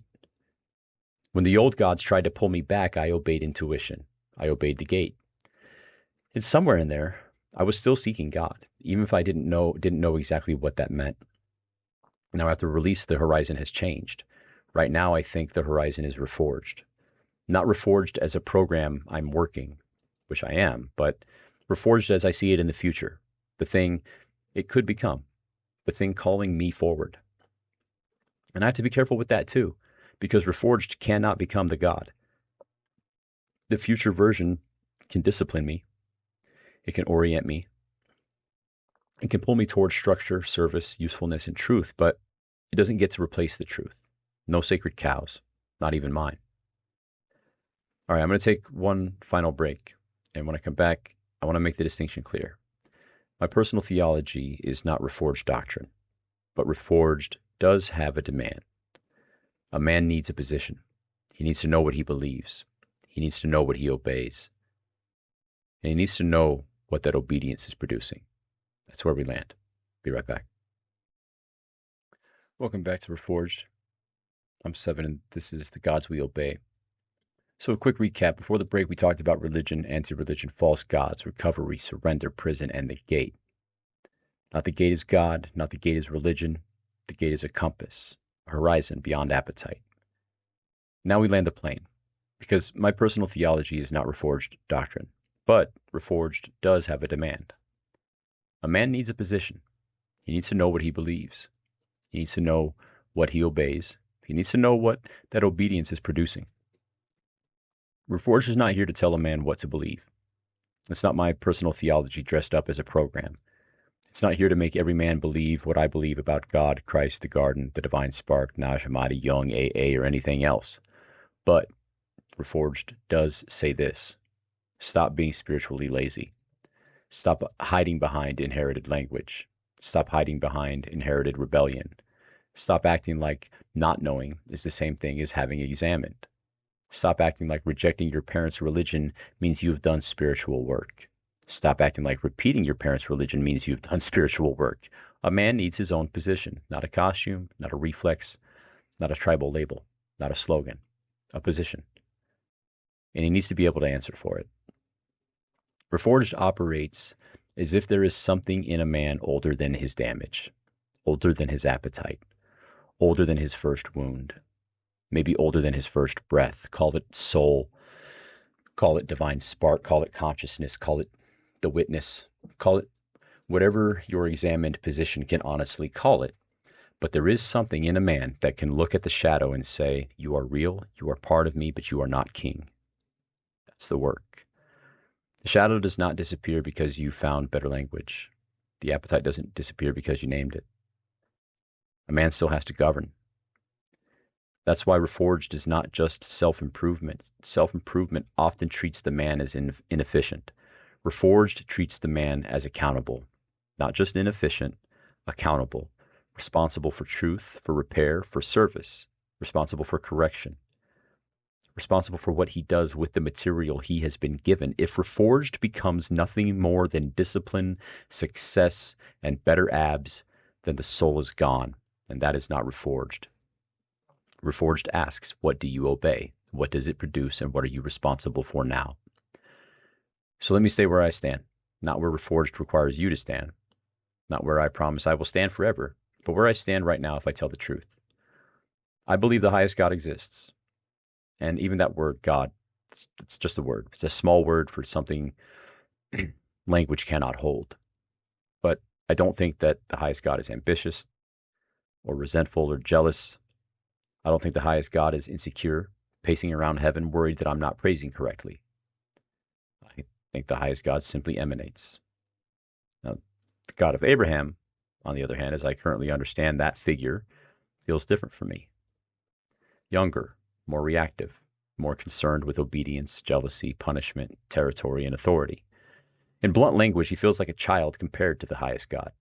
When the old gods tried to pull me back, I obeyed intuition. I obeyed the gate. And somewhere in there, I was still seeking God, even if I didn't know exactly what that meant. Now, after release, the horizon has changed. Right now, I think the horizon is reforged. Not reforged as a program I'm working, which I am, but reforged as I see it in the future. The thing it could become. The thing calling me forward. And I have to be careful with that too, because reforged cannot become the God. The future version can discipline me. It can orient me. It can pull me towards structure, service, usefulness, and truth, but it doesn't get to replace the truth. No sacred cows, not even mine. All right, I'm going to take one final break. And when I come back, I want to make the distinction clear. My personal theology is not Reforged doctrine, but Reforged does have a demand. A man needs a position. He needs to know what he believes. He needs to know what he obeys. And he needs to know what that obedience is producing. That's where we land. Be right back. Welcome back to Reforged. I'm Seven, and this is The Gods We Obey. So a quick recap. Before the break, we talked about religion, anti-religion, false gods, recovery, surrender, prison, and the gate. Not the gate is God, not the gate is religion. The gate is a compass, a horizon beyond appetite. Now we land the plane, because my personal theology is not Reforged doctrine, but Reforged does have a demand. A man needs a position. He needs to know what he believes. He needs to know what he obeys. He needs to know what that obedience is producing. Reforged is not here to tell a man what to believe. It's not my personal theology dressed up as a program. It's not here to make every man believe what I believe about God, Christ, the garden, the divine spark, Naj Hammadi, Jung, AA, or anything else. But Reforged does say this. Stop being spiritually lazy. Stop hiding behind inherited language. Stop hiding behind inherited rebellion. Stop acting like not knowing is the same thing as having examined. Stop acting like rejecting your parents' religion means you have done spiritual work. Stop acting like repeating your parents' religion means you've done spiritual work. A man needs his own position, not a costume, not a reflex, not a tribal label, not a slogan, a position. And he needs to be able to answer for it. Reforged operates as if there is something in a man older than his damage, older than his appetite, older than his first wound, maybe older than his first breath. Call it soul, call it divine spark, call it consciousness, call it the witness, call it whatever your examined position can honestly call it. But there is something in a man that can look at the shadow and say, you are real, you are part of me, but you are not king. That's the work. The shadow does not disappear because you found better language. The appetite doesn't disappear because you named it. A man still has to govern. That's why Reforged is not just self-improvement. Self-improvement often treats the man as inefficient. Reforged treats the man as accountable. Not just inefficient, accountable. Responsible for truth, for repair, for service. Responsible for correction. Responsible for what he does with the material he has been given. If Reforged becomes nothing more than discipline, success, and better abs, then the soul is gone, and that is not Reforged. Reforged asks, what do you obey? What does it produce, and what are you responsible for now? So let me stay where I stand, not where Reforged requires you to stand, not where I promise I will stand forever, but where I stand right now if I tell the truth. I believe the highest God exists. And even that word, God, it's just a word. It's a small word for something language cannot hold. But I don't think that the highest God is ambitious or resentful or jealous. I don't think the highest God is insecure, pacing around heaven, worried that I'm not praising correctly. I think the highest God simply emanates. Now, the God of Abraham on the other hand, as I currently understand that figure, feels different for me. Younger, more reactive, more concerned with obedience, jealousy, punishment, territory, and authority. In blunt language, he feels like a child compared to the highest God.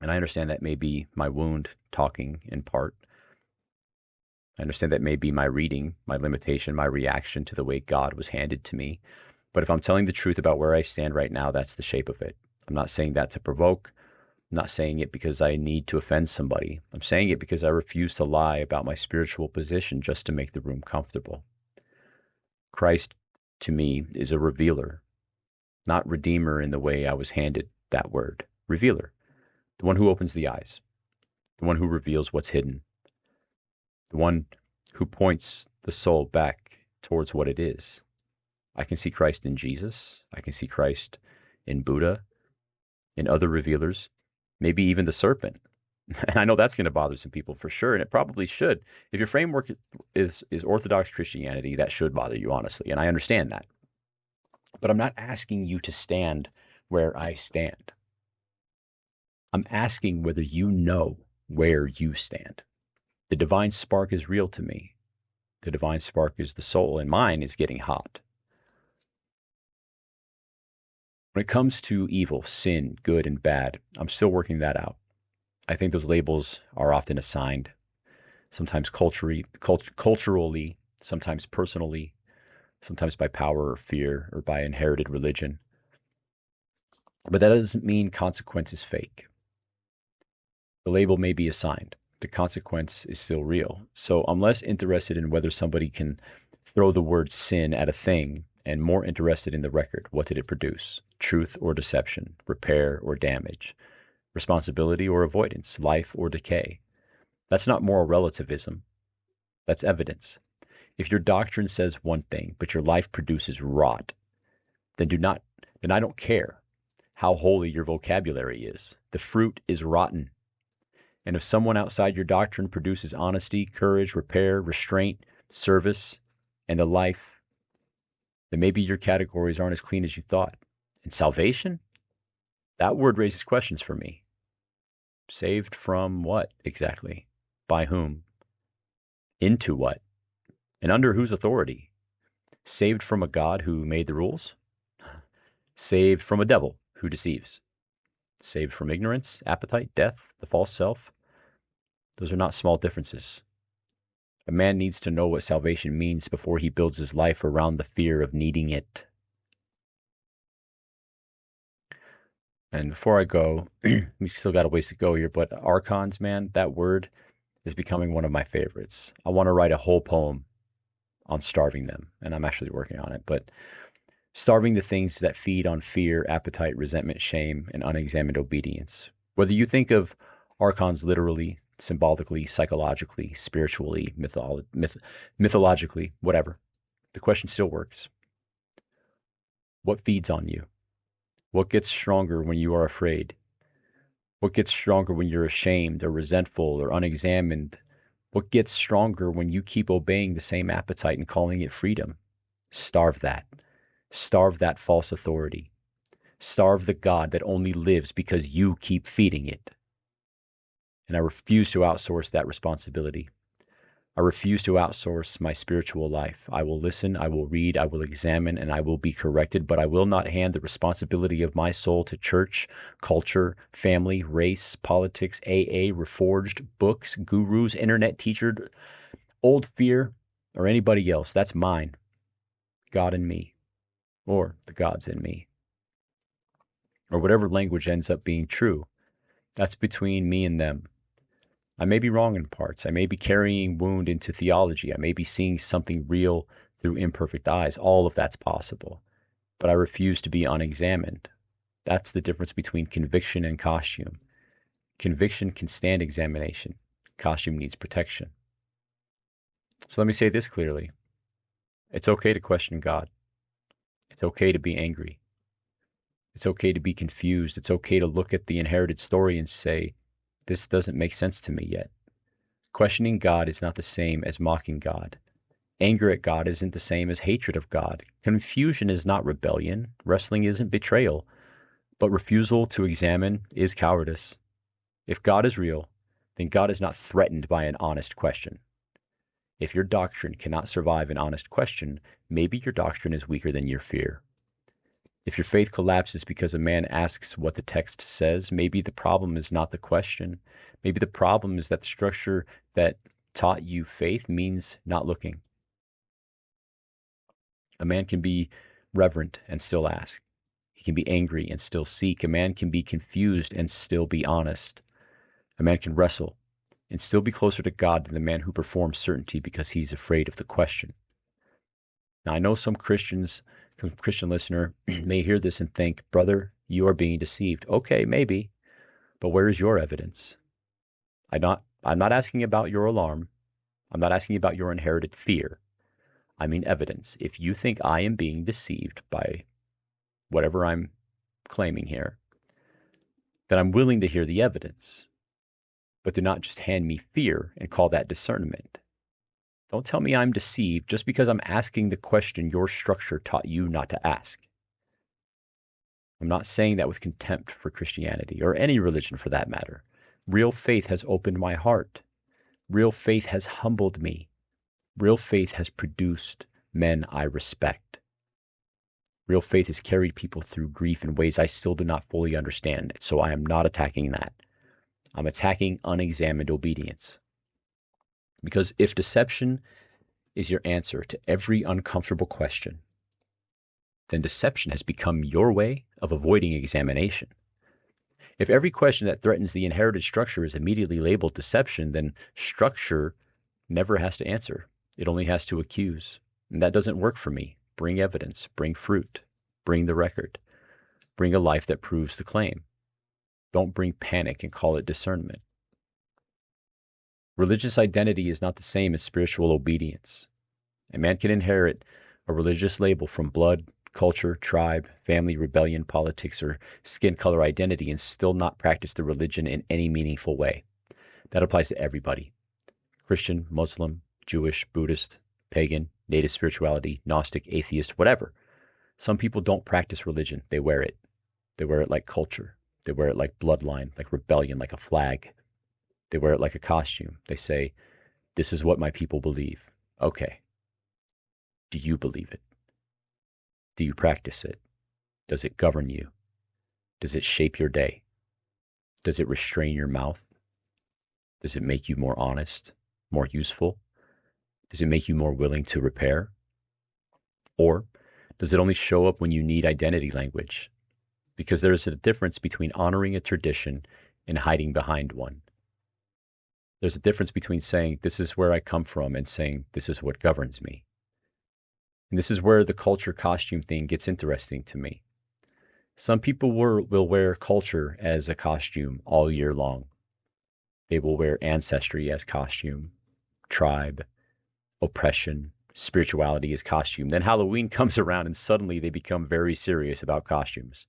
And I understand that may be my wound talking in part. I understand that may be my reading, my limitation, my reaction to the way God was handed to me. But if I'm telling the truth about where I stand right now, that's the shape of it. I'm not saying that to provoke. I'm not saying it because I need to offend somebody. I'm saying it because I refuse to lie about my spiritual position just to make the room comfortable. Christ, to me, is a revealer, not redeemer in the way I was handed that word. Revealer, the one who opens the eyes, the one who reveals what's hidden, the one who points the soul back towards what it is. I can see Christ in Jesus. I can see Christ in Buddha, in other revealers, maybe even the serpent. And I know that's going to bother some people for sure, and it probably should. If your framework is Orthodox Christianity, that should bother you, honestly, and I understand that. But I'm not asking you to stand where I stand. I'm asking whether you know where you stand. The divine spark is real to me. The divine spark is the soul, and mine is getting hot. When it comes to evil, sin, good, and bad, I'm still working that out. I think those labels are often assigned, sometimes culturally, sometimes personally, sometimes by power or fear or by inherited religion. But that doesn't mean consequence is fake. The label may be assigned. The consequence is still real. So I'm less interested in whether somebody can throw the word sin at a thing and more interested in the record. What did it produce? Truth or deception, repair or damage, responsibility or avoidance, life or decay. That's not moral relativism. That's evidence. If your doctrine says one thing, but your life produces rot, then I don't care how holy your vocabulary is. The fruit is rotten. And if someone outside your doctrine produces honesty, courage, repair, restraint, service, and the life, then maybe your categories aren't as clean as you thought. And salvation? That word raises questions for me. Saved from what exactly? By whom? Into what? And under whose authority? Saved from a God who made the rules? Saved from a devil who deceives? Saved from ignorance, appetite, death, the false self? Those are not small differences. A man needs to know what salvation means before he builds his life around the fear of needing it. And before I go, we still got a ways to go here, but archons, man, that word is becoming one of my favorites. I want to write a whole poem on starving them, and I'm actually working on it, but starving the things that feed on fear, appetite, resentment, shame, and unexamined obedience. Whether you think of archons literally, symbolically, psychologically, spiritually, mythologically, whatever, the question still works. What feeds on you? What gets stronger when you are afraid? What gets stronger when you're ashamed or resentful or unexamined? What gets stronger when you keep obeying the same appetite and calling it freedom? Starve that. Starve that false authority. Starve the God that only lives because you keep feeding it. And I refuse to outsource that responsibility. I refuse to outsource my spiritual life. I will listen, I will read, I will examine, and I will be corrected, but I will not hand the responsibility of my soul to church, culture, family, race, politics, AA, Reforged, books, gurus, internet teachers, old fear, or anybody else. That's mine. God in me, or the gods in me, or whatever language ends up being true. That's between me and them. I may be wrong in parts. I may be carrying wound into theology. I may be seeing something real through imperfect eyes. All of that's possible. But I refuse to be unexamined. That's the difference between conviction and costume. Conviction can stand examination. Costume needs protection. So let me say this clearly. It's okay to question God. It's okay to be angry. It's okay to be confused. It's okay to look at the inherited story and say, this doesn't make sense to me yet. Questioning God is not the same as mocking God. Anger at God isn't the same as hatred of God. Confusion is not rebellion. Wrestling isn't betrayal. But refusal to examine is cowardice. If God is real, then God is not threatened by an honest question. If your doctrine cannot survive an honest question, maybe your doctrine is weaker than your fear. If your faith collapses because a man asks what the text says, maybe the problem is not the question. Maybe the problem is that the structure that taught you faith means not looking. A man can be reverent and still ask. He can be angry and still seek. A man can be confused and still be honest. A man can wrestle and still be closer to God than the man who performs certainty because he's afraid of the question. Now, I know some Christian listener may hear this and think, brother, you are being deceived. Okay, maybe, but where is your evidence? I'm not asking about your alarm. I'm not asking about your inherited fear. I mean evidence. If you think I am being deceived by whatever I'm claiming here, then I'm willing to hear the evidence. But do not just hand me fear and call that discernment. Don't tell me I'm deceived just because I'm asking the question your structure taught you not to ask. I'm not saying that with contempt for Christianity or any religion for that matter. Real faith has opened my heart. Real faith has humbled me. Real faith has produced men I respect. Real faith has carried people through grief in ways I still do not fully understand, so I am not attacking that. I'm attacking unexamined obedience. Because if deception is your answer to every uncomfortable question, then deception has become your way of avoiding examination. If every question that threatens the inherited structure is immediately labeled deception, then structure never has to answer. It only has to accuse. And that doesn't work for me. Bring evidence, bring fruit, bring the record, bring a life that proves the claim. Don't bring panic and call it discernment. Religious identity is not the same as spiritual obedience. A man can inherit a religious label from blood, culture, tribe, family, rebellion, politics, or skin color identity and still not practice the religion in any meaningful way. That applies to everybody. Christian, Muslim, Jewish, Buddhist, pagan, native spirituality, Gnostic, atheist, whatever. Some people don't practice religion. They wear it. They wear it like culture. They wear it like bloodline, like rebellion, like a flag. They wear it like a costume. They say, this is what my people believe. Okay. Do you believe it? Do you practice it? Does it govern you? Does it shape your day? Does it restrain your mouth? Does it make you more honest, more useful? Does it make you more willing to repair? Or does it only show up when you need identity language? Because there is a difference between honoring a tradition and hiding behind one. There's a difference between saying, this is where I come from, and saying, this is what governs me. And this is where the culture costume thing gets interesting to me. Some people will wear culture as a costume all year long. They will wear ancestry as costume, tribe, oppression, spirituality as costume. Then Halloween comes around and suddenly they become very serious about costumes.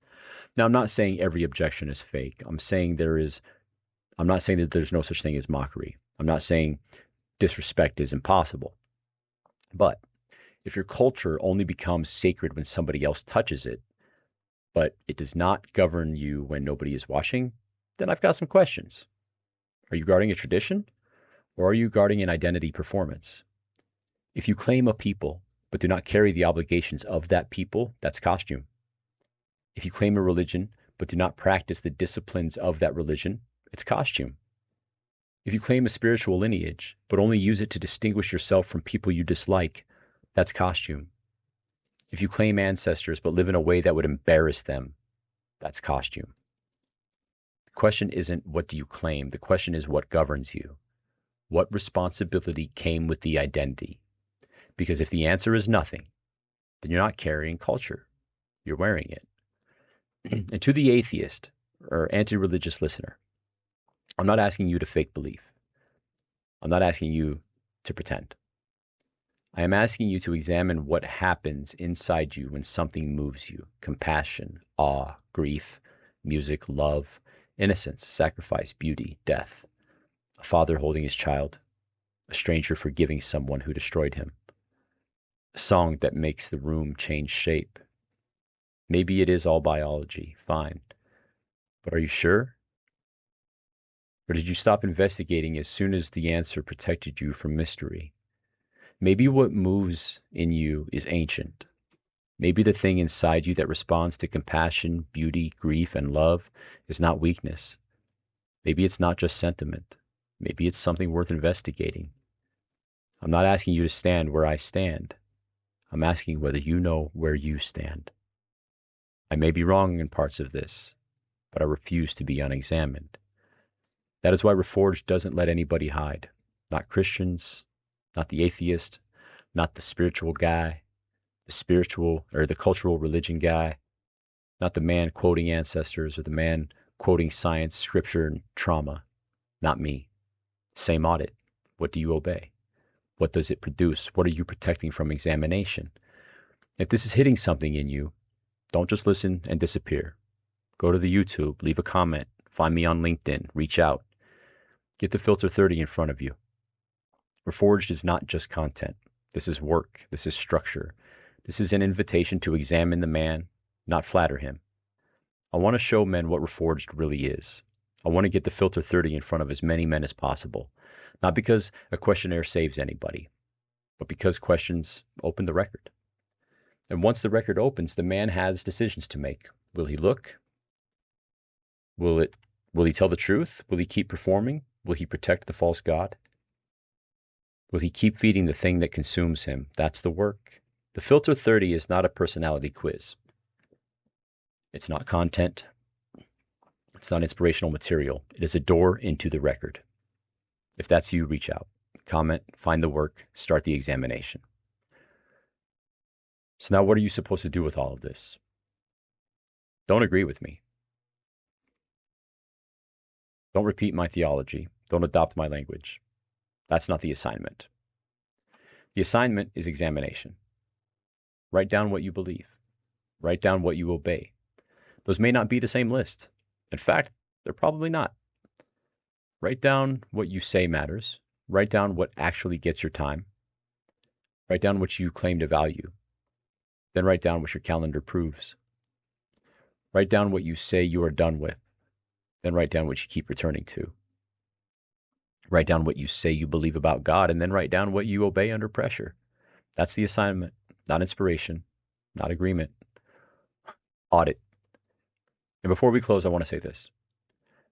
Now, I'm not saying every objection is fake. I'm not saying that there's no such thing as mockery. I'm not saying disrespect is impossible. But if your culture only becomes sacred when somebody else touches it, but it does not govern you when nobody is watching, then I've got some questions. Are you guarding a tradition, or are you guarding an identity performance? If you claim a people, but do not carry the obligations of that people, that's costume. If you claim a religion, but do not practice the disciplines of that religion, it's costume. If you claim a spiritual lineage, but only use it to distinguish yourself from people you dislike, that's costume. If you claim ancestors, but live in a way that would embarrass them, that's costume. The question isn't what do you claim? The question is what governs you? What responsibility came with the identity? Because if the answer is nothing, then you're not carrying culture. You're wearing it. And to the atheist or anti-religious listener, I'm not asking you to fake belief. I'm not asking you to pretend. I am asking you to examine what happens inside you when something moves you. Compassion, awe, grief, music, love, innocence, sacrifice, beauty, death. A father holding his child. A stranger forgiving someone who destroyed him. A song that makes the room change shape. Maybe it is all biology, fine. But are you sure? Or did you stop investigating as soon as the answer protected you from mystery? Maybe what moves in you is ancient. Maybe the thing inside you that responds to compassion, beauty, grief, and love is not weakness. Maybe it's not just sentiment. Maybe it's something worth investigating. I'm not asking you to stand where I stand. I'm asking whether you know where you stand. I may be wrong in parts of this, but I refuse to be unexamined. That is why Reforged doesn't let anybody hide. Not Christians, not the atheist, not the spiritual guy, the spiritual or the cultural religion guy, not the man quoting ancestors or the man quoting science, scripture, and trauma. Not me. Same audit. What do you obey? What does it produce? What are you protecting from examination? If this is hitting something in you, don't just listen and disappear. Go to the YouTube, leave a comment, find me on LinkedIn, reach out. Get the filter 30 in front of you. Reforged is not just content. This is work. This is structure. This is an invitation to examine the man, not flatter him. I want to show men what Reforged really is. I want to get the filter 30 in front of as many men as possible. Not because a questionnaire saves anybody, but because questions open the record. And once the record opens, the man has decisions to make. Will he look? Will he tell the truth? Will he keep performing? Will he protect the false god? Will he keep feeding the thing that consumes him? That's the work. The filter 30 is not a personality quiz. It's not content. It's not inspirational material. It is a door into the record. If that's you, reach out, comment, find the work, start the examination. So now what are you supposed to do with all of this? Don't agree with me. Don't repeat my theology. Don't adopt my language. That's not the assignment. The assignment is examination. Write down what you believe. Write down what you obey. Those may not be the same list. In fact, they're probably not. Write down what you say matters. Write down what actually gets your time. Write down what you claim to value. Then write down what your calendar proves. Write down what you say you are done with. Then write down what you keep returning to. Write down what you say you believe about God, and then write down what you obey under pressure. That's the assignment, not inspiration, not agreement. Audit. And before we close, I want to say this.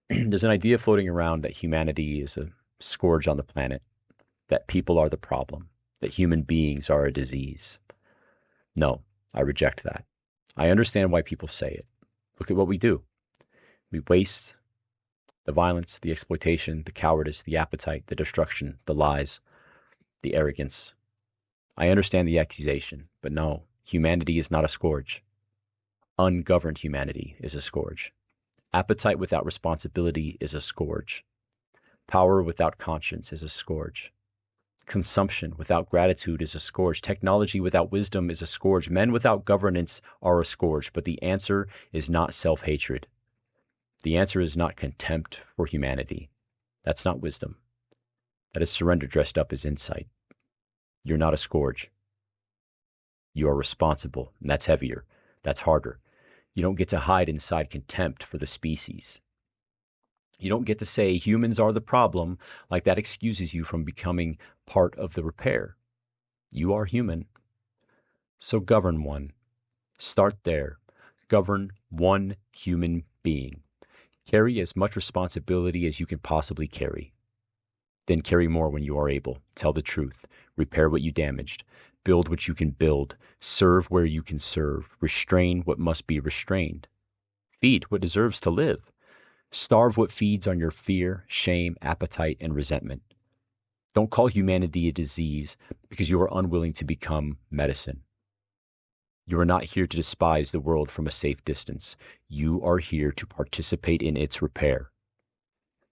There's an idea floating around that humanity is a scourge on the planet, that people are the problem, that human beings are a disease. No, I reject that. I understand why people say it. Look at what we do. We waste the violence, the exploitation, the cowardice, the appetite, the destruction, the lies, the arrogance. I understand the accusation, but no, humanity is not a scourge. Ungoverned humanity is a scourge. Appetite without responsibility is a scourge. Power without conscience is a scourge. Consumption without gratitude is a scourge. Technology without wisdom is a scourge. Men without governance are a scourge. But the answer is not self-hatred. The answer is not contempt for humanity. That's not wisdom. That is surrender dressed up as insight. You're not a scourge. You are responsible, and that's heavier. That's harder. You don't get to hide inside contempt for the species. You don't get to say humans are the problem, like that excuses you from becoming part of the repair. You are human. So govern one. Start there. Govern one human being. Carry as much responsibility as you can possibly carry. Then carry more when you are able. Tell the truth. Repair what you damaged. Build what you can build. Serve where you can serve. Restrain what must be restrained. Feed what deserves to live. Starve what feeds on your fear, shame, appetite, and resentment. Don't call humanity a disease because you are unwilling to become medicine. You are not here to despise the world from a safe distance. You are here to participate in its repair.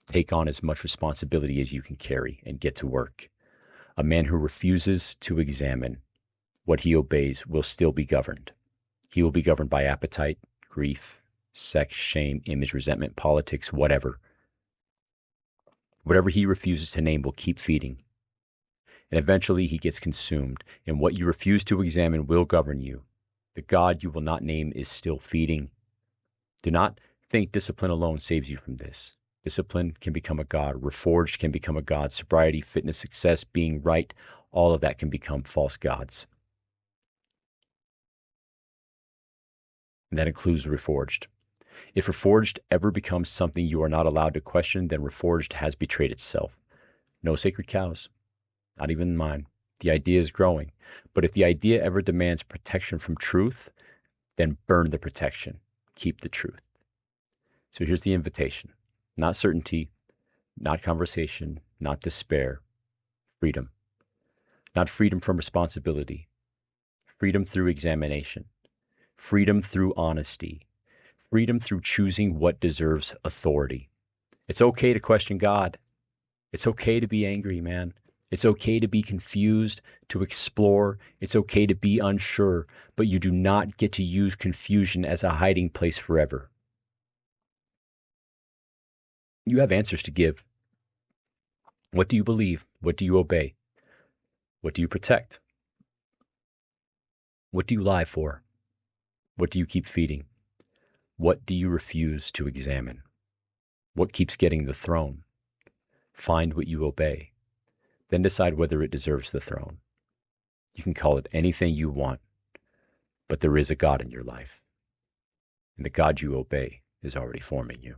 Take on as much responsibility as you can carry and get to work. A man who refuses to examine what he obeys will still be governed. He will be governed by appetite, grief, sex, shame, image, resentment, politics, whatever. Whatever he refuses to name will keep feeding. And eventually he gets consumed, and what you refuse to examine will govern you. The God you will not name is still feeding. Do not think discipline alone saves you from this. Discipline can become a god. Reforged can become a god. Sobriety, fitness, success, being right, all of that can become false gods. And that includes Reforged. If Reforged ever becomes something you are not allowed to question, then Reforged has betrayed itself. No sacred cows, not even mine. The idea is growing. But if the idea ever demands protection from truth, then burn the protection. Keep the truth. So here's the invitation. Not certainty, not conversation, not despair. Freedom. Not freedom from responsibility. Freedom through examination. Freedom through honesty. Freedom through choosing what deserves authority. It's okay to question God. It's okay to be angry, man. It's okay to be confused, to explore. It's okay to be unsure, but you do not get to use confusion as a hiding place forever. You have answers to give. What do you believe? What do you obey? What do you protect? What do you lie for? What do you keep feeding? What do you refuse to examine? What keeps getting the throne? Find what you obey. Then decide whether it deserves the throne. You can call it anything you want, but there is a God in your life. And the God you obey is already forming you.